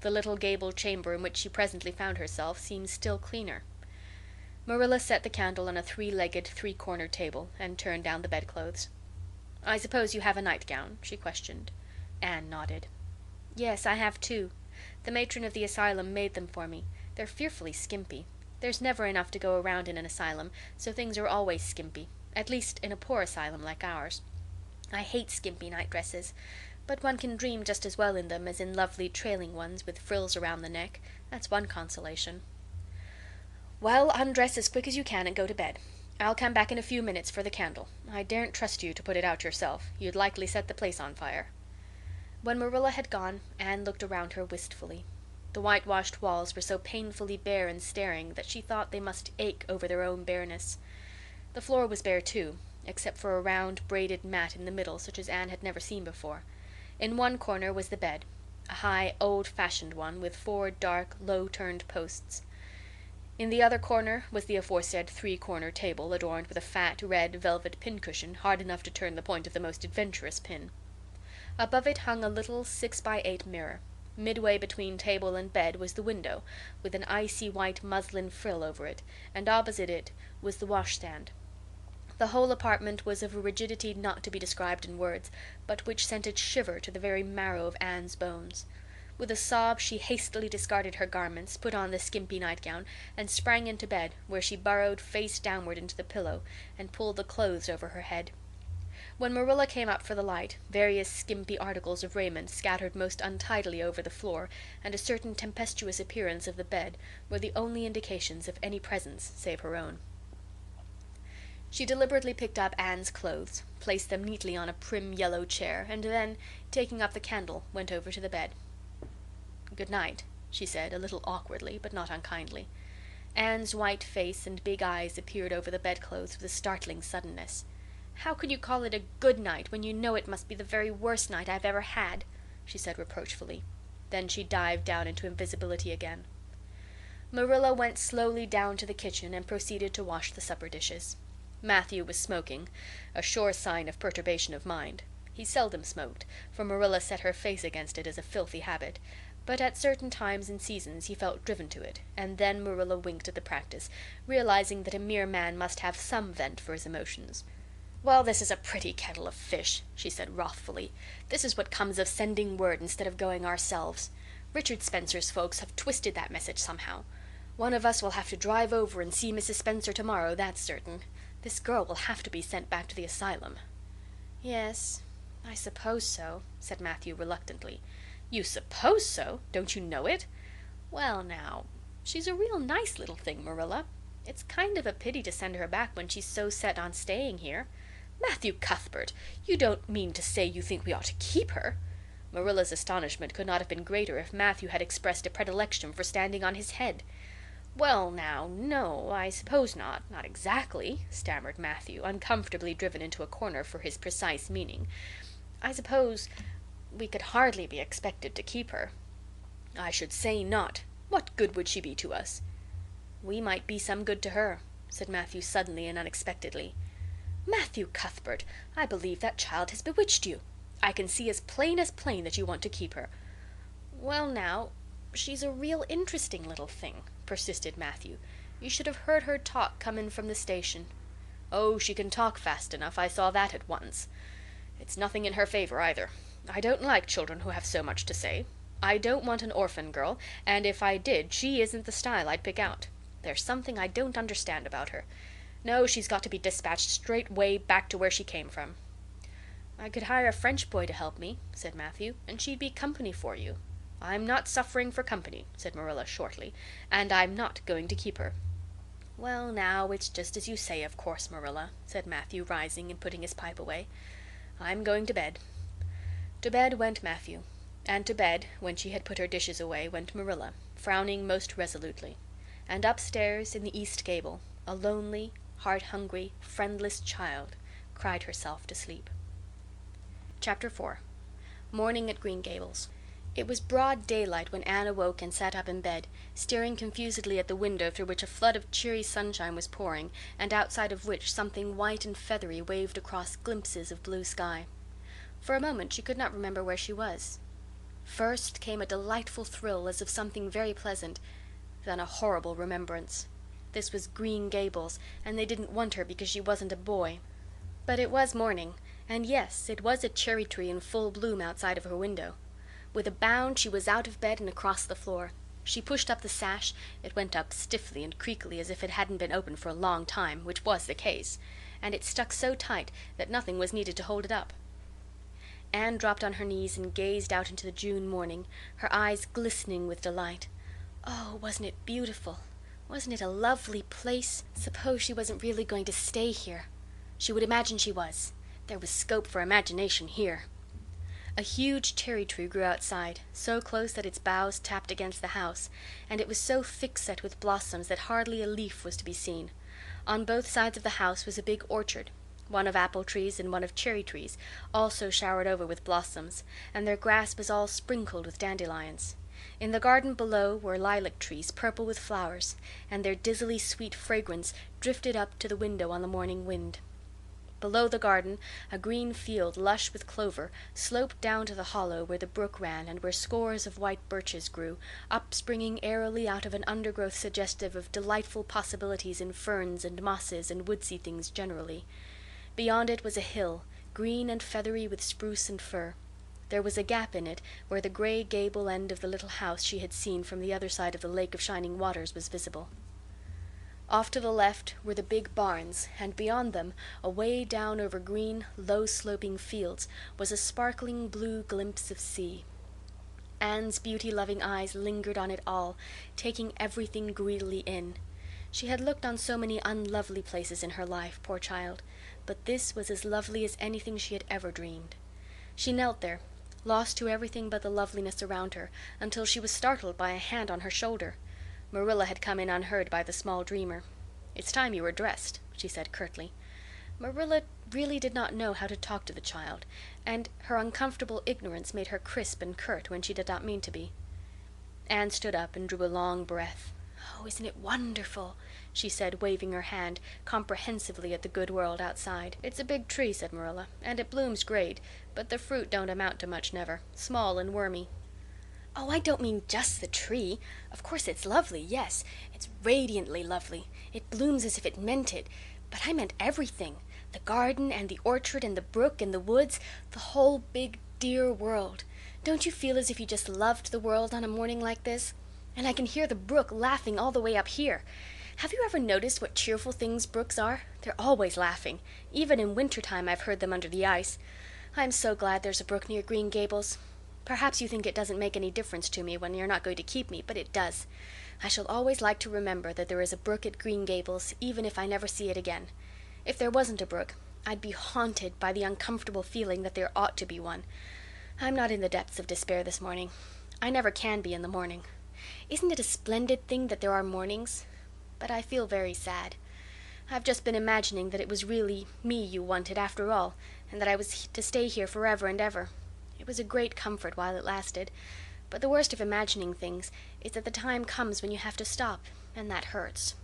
The little gable chamber in which she presently found herself seemed still cleaner. Marilla set the candle on a three-legged, three-cornered table and turned down the bedclothes. "I suppose you have a nightgown?" she questioned. Anne nodded. "Yes, I have two. The matron of the asylum made them for me. They're fearfully skimpy. There's never enough to go around in an asylum, so things are always skimpy, at least in a poor asylum like ours. I hate skimpy nightdresses, but one can dream just as well in them as in lovely trailing ones with frills around the neck. That's one consolation." "Well, undress as quick as you can and go to bed. I'll come back in a few minutes for the candle. I daren't trust you to put it out yourself. You'd likely set the place on fire." When Marilla had gone, Anne looked around her wistfully. The whitewashed walls were so painfully bare and staring that she thought they must ache over their own bareness. The floor was bare too, except for a round braided mat in the middle such as Anne had never seen before. In one corner was the bed, a high, old-fashioned one with 4 dark, low-turned posts. In the other corner was the aforesaid three-corner table adorned with a fat, red velvet pincushion hard enough to turn the point of the most adventurous pin. Above it hung a little 6x8 mirror. Midway between table and bed was the window, with an icy white muslin frill over it, and opposite it was the washstand. The whole apartment was of a rigidity not to be described in words, but which sent a shiver to the very marrow of Anne's bones. With a sob she hastily discarded her garments, put on the skimpy nightgown, and sprang into bed, where she burrowed face downward into the pillow and pulled the clothes over her head. When Marilla came up for the light, various skimpy articles of raiment scattered most untidily over the floor, and a certain tempestuous appearance of the bed were the only indications of any presence save her own. She deliberately picked up Anne's clothes, placed them neatly on a prim yellow chair, and then, taking up the candle, went over to the bed. "Good night," she said, a little awkwardly, but not unkindly. Anne's white face and big eyes appeared over the bedclothes with a startling suddenness. "How can you call it a good night when you know it must be the very worst night I've ever had?" she said reproachfully. Then she dived down into invisibility again. Marilla went slowly down to the kitchen and proceeded to wash the supper dishes. Matthew was smoking, a sure sign of perturbation of mind. He seldom smoked, for Marilla set her face against it as a filthy habit, but at certain times and seasons he felt driven to it, and then Marilla winked at the practice, realizing that a mere man must have some vent for his emotions. "Well, this is a pretty kettle of fish," she said wrathfully. "This is what comes of sending word instead of going ourselves. Richard Spencer's folks have twisted that message somehow. One of us will have to drive over and see Mrs. Spencer tomorrow, that's certain. This girl will have to be sent back to the asylum." "Yes, I suppose so," said Matthew reluctantly. "You suppose so? Don't you know it?" "Well, now, she's a real nice little thing, Marilla. It's kind of a pity to send her back when she's so set on staying here." "Matthew Cuthbert, you don't mean to say you think we ought to keep her?" Marilla's astonishment could not have been greater if Matthew had expressed a predilection for standing on his head. "Well, now, no, I suppose not exactly," stammered Matthew, uncomfortably driven into a corner for his precise meaning. "I suppose we could hardly be expected to keep her." "I should say not. What good would she be to us?" "We might be some good to her," said Matthew suddenly and unexpectedly. "Matthew Cuthbert, I believe that child has bewitched you. I can see as plain that you want to keep her." "Well, now, she's a real interesting little thing," persisted Matthew. "You should have heard her talk comin' from the station." "Oh, she can talk fast enough. I saw that at once. It's nothing in her favor either. I don't like children who have so much to say. I don't want an orphan girl, and if I did, she isn't the style I'd pick out. There's something I don't understand about her. No, she's got to be dispatched straight way back to where she came from." "I could hire a French boy to help me," said Matthew, "and she'd be company for you." "I'm not suffering for company," said Marilla shortly, "and I'm not going to keep her." "Well, now, it's just as you say, of course, Marilla," said Matthew, rising and putting his pipe away. "I'm going to bed." To bed went Matthew, and to bed, when she had put her dishes away, went Marilla, frowning most resolutely. And upstairs in the east gable, a lonely, heart-hungry, friendless child cried herself to sleep. Chapter 4. Morning at Green Gables. It was broad daylight when Anne awoke and sat up in bed, staring confusedly at the window through which a flood of cheery sunshine was pouring, and outside of which something white and feathery waved across glimpses of blue sky. For a moment she could not remember where she was. First came a delightful thrill as of something very pleasant, then a horrible remembrance. This was Green Gables, and they didn't want her because she wasn't a boy. But it was morning, and yes, it was a cherry tree in full bloom outside of her window. With a bound she was out of bed and across the floor. She pushed up the sash. It went up stiffly and creakily as if it hadn't been open for a long time, which was the case, and it stuck so tight that nothing was needed to hold it up. Anne dropped on her knees and gazed out into the June morning, her eyes glistening with delight. Oh, wasn't it beautiful? Wasn't it a lovely place? Suppose she wasn't really going to stay here. She would imagine she was. There was scope for imagination here. A huge cherry tree grew outside, so close that its boughs tapped against the house, and it was so thick-set with blossoms that hardly a leaf was to be seen. On both sides of the house was a big orchard, one of apple trees and one of cherry trees, also showered over with blossoms, and their grass was all sprinkled with dandelions. In the garden below were lilac trees purple with flowers, and their dizzily sweet fragrance drifted up to the window on the morning wind. Below the garden, a green field lush with clover sloped down to the hollow where the brook ran and where scores of white birches grew, upspringing airily out of an undergrowth suggestive of delightful possibilities in ferns and mosses and woodsy things generally. Beyond it was a hill, green and feathery with spruce and fir. There was a gap in it where the gray gable end of the little house she had seen from the other side of the lake of shining waters was visible. Off to the left were the big barns, and beyond them, away down over green, low-sloping fields, was a sparkling blue glimpse of sea. Anne's beauty-loving eyes lingered on it all, taking everything greedily in. She had looked on so many unlovely places in her life, poor child, but this was as lovely as anything she had ever dreamed. She knelt there, lost to everything but the loveliness around her, until she was startled by a hand on her shoulder. Marilla had come in unheard by the small dreamer. "It's time you were dressed," she said curtly. Marilla really did not know how to talk to the child, and her uncomfortable ignorance made her crisp and curt when she did not mean to be. Anne stood up and drew a long breath. "Oh, isn't it wonderful?" she said, waving her hand comprehensively at the good world outside. "It's a big tree," said Marilla, "and it blooms great, but the fruit don't amount to much never. Small and wormy." "Oh, I don't mean just the tree. Of course it's lovely, yes. It's radiantly lovely. It blooms as if it meant it. But I meant everything. The garden and the orchard and the brook and the woods, the whole big dear world. Don't you feel as if you just loved the world on a morning like this? And I can hear the brook laughing all the way up here. Have you ever noticed what cheerful things brooks are? They're always laughing. Even in wintertime I've heard them under the ice. I'm so glad there's a brook near Green Gables. Perhaps you think it doesn't make any difference to me when you're not going to keep me, but it does. I shall always like to remember that there is a brook at Green Gables, even if I never see it again. If there wasn't a brook, I'd be haunted by the uncomfortable feeling that there ought to be one. I'm not in the depths of despair this morning. I never can be in the morning. Isn't it a splendid thing that there are mornings? But I feel very sad. I've just been imagining that it was really me you wanted after all, and that I was to stay here forever and ever. It was a great comfort while it lasted, but the worst of imagining things is that the time comes when you have to stop, and that hurts."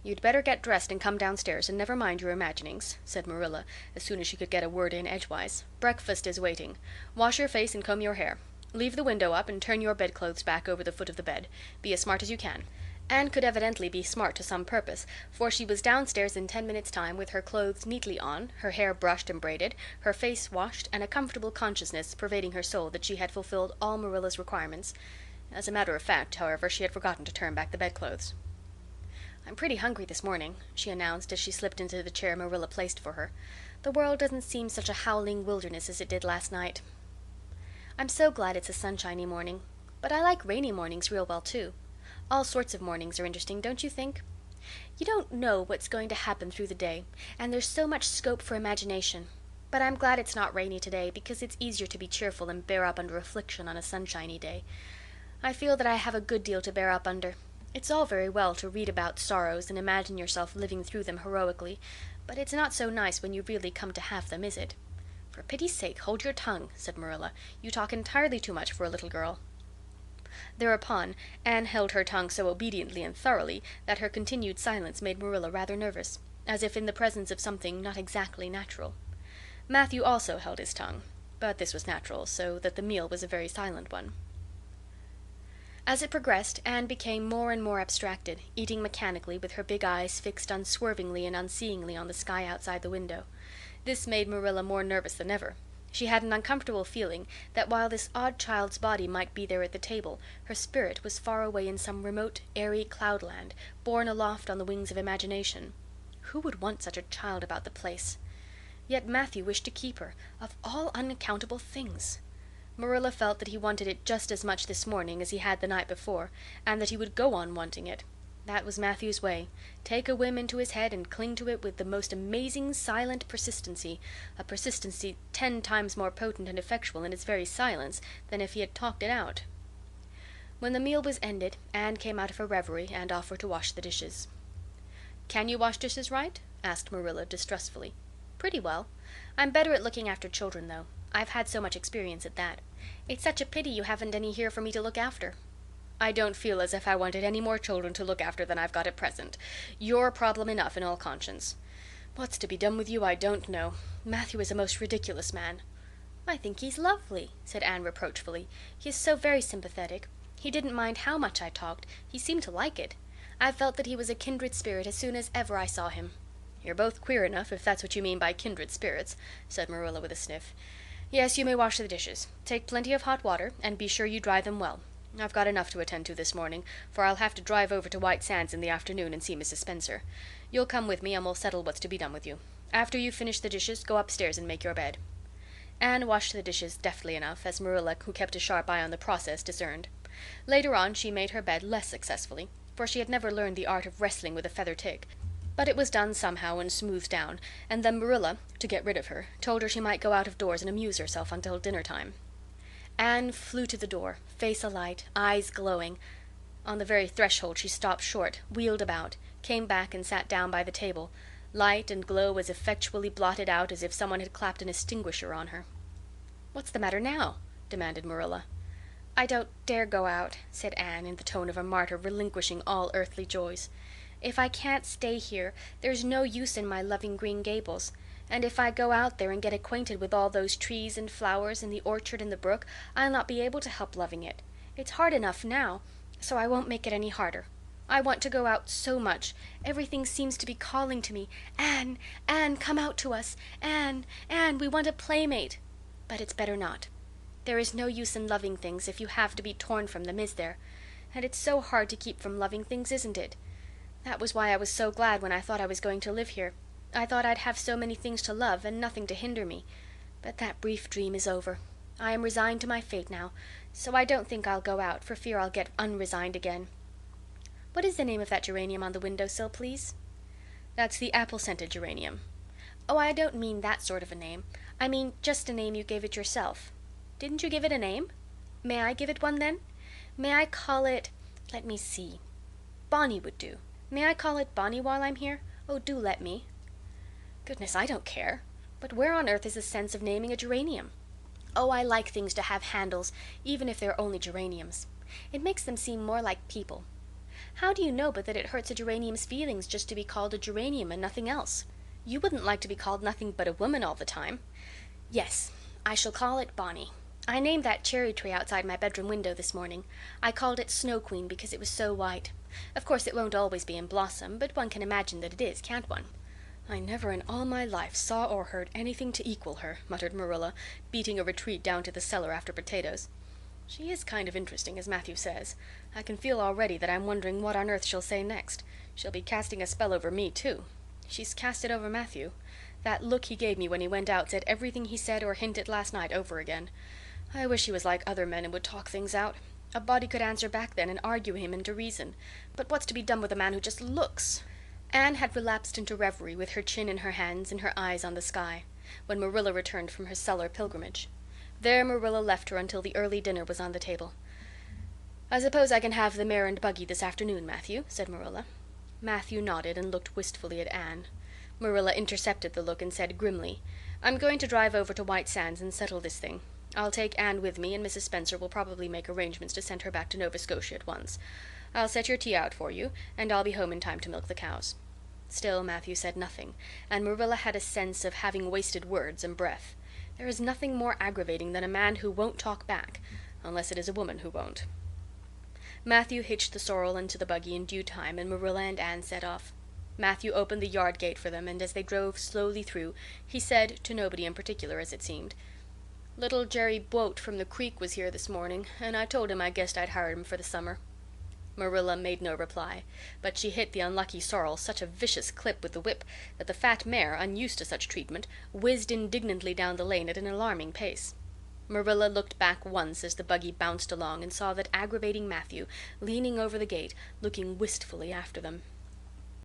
"You'd better get dressed and come downstairs and never mind your imaginings," said Marilla, as soon as she could get a word in edgewise. "Breakfast is waiting. Wash your face and comb your hair. Leave the window up and turn your bedclothes back over the foot of the bed. Be as smart as you can." Anne could evidently be smart to some purpose, for she was downstairs in 10 minutes' time with her clothes neatly on, her hair brushed and braided, her face washed, and a comfortable consciousness pervading her soul that she had fulfilled all Marilla's requirements. As a matter of fact, however, she had forgotten to turn back the bedclothes. "I'm pretty hungry this morning," she announced as she slipped into the chair Marilla placed for her. "The world doesn't seem such a howling wilderness as it did last night. I'm so glad it's a sunshiny morning. But I like rainy mornings real well, too. All sorts of mornings are interesting, don't you think? You don't know what's going to happen through the day, and there's so much scope for imagination. But I'm glad it's not rainy today, because it's easier to be cheerful and bear up under affliction on a sunshiny day. I feel that I have a good deal to bear up under. It's all very well to read about sorrows and imagine yourself living through them heroically, but it's not so nice when you really come to have them, is it? For pity's sake, hold your tongue, said Marilla. You talk entirely too much for a little girl. Thereupon Anne held her tongue so obediently and thoroughly that her continued silence made Marilla rather nervous, as if in the presence of something not exactly natural. Matthew also held his tongue, but this was natural, so that the meal was a very silent one. As it progressed, Anne became more and more abstracted, eating mechanically, with her big eyes fixed unswervingly and unseeingly on the sky outside the window. This made Marilla more nervous than ever. She had an uncomfortable feeling that while this odd child's body might be there at the table, her spirit was far away in some remote, airy cloudland, borne aloft on the wings of imagination. Who would want such a child about the place? Yet Matthew wished to keep her, of all unaccountable things. Marilla felt that he wanted it just as much this morning as he had the night before, and that he would go on wanting it. That was Matthew's way. Take a whim into his head and cling to it with the most amazing silent persistency, a persistency 10 times more potent and effectual in its very silence than if he had talked it out. When the meal was ended, Anne came out of her reverie and offered to wash the dishes. "Can you wash dishes right?" asked Marilla distrustfully. "Pretty well. I'm better at looking after children, though. I've had so much experience at that. It's such a pity you haven't any here for me to look after." "I don't feel as if I wanted any more children to look after than I've got at present. You're problem enough in all conscience. What's to be done with you I don't know. Matthew is a most ridiculous man." "I think he's lovely," said Anne reproachfully. "He is so very sympathetic. He didn't mind how much I talked. He seemed to like it. I felt that he was a kindred spirit as soon as ever I saw him." "You're both queer enough, if that's what you mean by kindred spirits," said Marilla with a sniff. "Yes, you may wash the dishes. Take plenty of hot water, and be sure you dry them well. I've got enough to attend to this morning, for I'll have to drive over to White Sands in the afternoon and see Mrs. Spencer. You'll come with me and we'll settle what's to be done with you. After you've finished the dishes, go upstairs and make your bed." Anne washed the dishes deftly enough, as Marilla, who kept a sharp eye on the process, discerned. Later on she made her bed less successfully, for she had never learned the art of wrestling with a feather tick. But it was done somehow and smoothed down, and then Marilla, to get rid of her, told her she might go out of doors and amuse herself until dinner time. Anne flew to the door, face alight, eyes glowing. On the very threshold she stopped short, wheeled about, came back and sat down by the table, light and glow as effectually blotted out as if someone had clapped an extinguisher on her. "What's the matter now?" demanded Marilla. "I don't dare go out," said Anne in the tone of a martyr relinquishing all earthly joys. "If I can't stay here, there's no use in my loving Green Gables. And if I go out there and get acquainted with all those trees and flowers and the orchard and the brook, I'll not be able to help loving it. It's hard enough now, so I won't make it any harder. I want to go out so much. Everything seems to be calling to me. Anne, Anne, come out to us. Anne, Anne, we want a playmate. But it's better not. There is no use in loving things if you have to be torn from them, is there? And it's so hard to keep from loving things, isn't it? That was why I was so glad when I thought I was going to live here. I thought I'd have so many things to love and nothing to hinder me. But that brief dream is over. I am resigned to my fate now, so I don't think I'll go out for fear I'll get unresigned again. What is the name of that geranium on the windowsill, please?" "That's the apple-scented geranium." "Oh, I don't mean that sort of a name. I mean just a name you gave it yourself." "Didn't you give it a name? May I give it one then? May I call it, let me see, Bonnie would do. May I call it Bonnie while I'm here? Oh, do let me." "Goodness, I don't care. But where on earth is the sense of naming a geranium?" "Oh, I like things to have handles, even if they're only geraniums. It makes them seem more like people. How do you know but that it hurts a geranium's feelings just to be called a geranium and nothing else? You wouldn't like to be called nothing but a woman all the time. Yes, I shall call it Bonnie. I named that cherry tree outside my bedroom window this morning. I called it Snow Queen because it was so white. Of course it won't always be in blossom, but one can imagine that it is, can't one?" "I never in all my life saw or heard anything to equal her," muttered Marilla, beating a retreat down to the cellar after potatoes. "She is kind of interesting, as Matthew says. I can feel already that I'm wondering what on earth she'll say next. She'll be casting a spell over me, too. She's cast it over Matthew. That look he gave me when he went out said everything he said or hinted last night over again. I wish he was like other men and would talk things out. A body could answer back then and argue him into reason. But what's to be done with a man who just looks?" Anne had relapsed into reverie, with her chin in her hands and her eyes on the sky, when Marilla returned from her cellar pilgrimage. There Marilla left her until the early dinner was on the table. "I suppose I can have the mare and buggy this afternoon, Matthew," said Marilla. Matthew nodded and looked wistfully at Anne. Marilla intercepted the look and said grimly, "I'm going to drive over to White Sands and settle this thing. I'll take Anne with me, and Mrs. Spencer will probably make arrangements to send her back to Nova Scotia at once. I'll set your tea out for you, and I'll be home in time to milk the cows." Still Matthew said nothing, and Marilla had a sense of having wasted words and breath. There is nothing more aggravating than a man who won't talk back, unless it is a woman who won't. Matthew hitched the sorrel into the buggy in due time, and Marilla and Anne set off. Matthew opened the yard gate for them, and as they drove slowly through, he said, to nobody in particular as it seemed, "Little Jerry Boat from the creek was here this morning, and I told him I guessed I'd hire him for the summer." Marilla made no reply, but she hit the unlucky sorrel such a vicious clip with the whip that the fat mare, unused to such treatment, whizzed indignantly down the lane at an alarming pace. Marilla looked back once as the buggy bounced along and saw that aggravating Matthew, leaning over the gate, looking wistfully after them.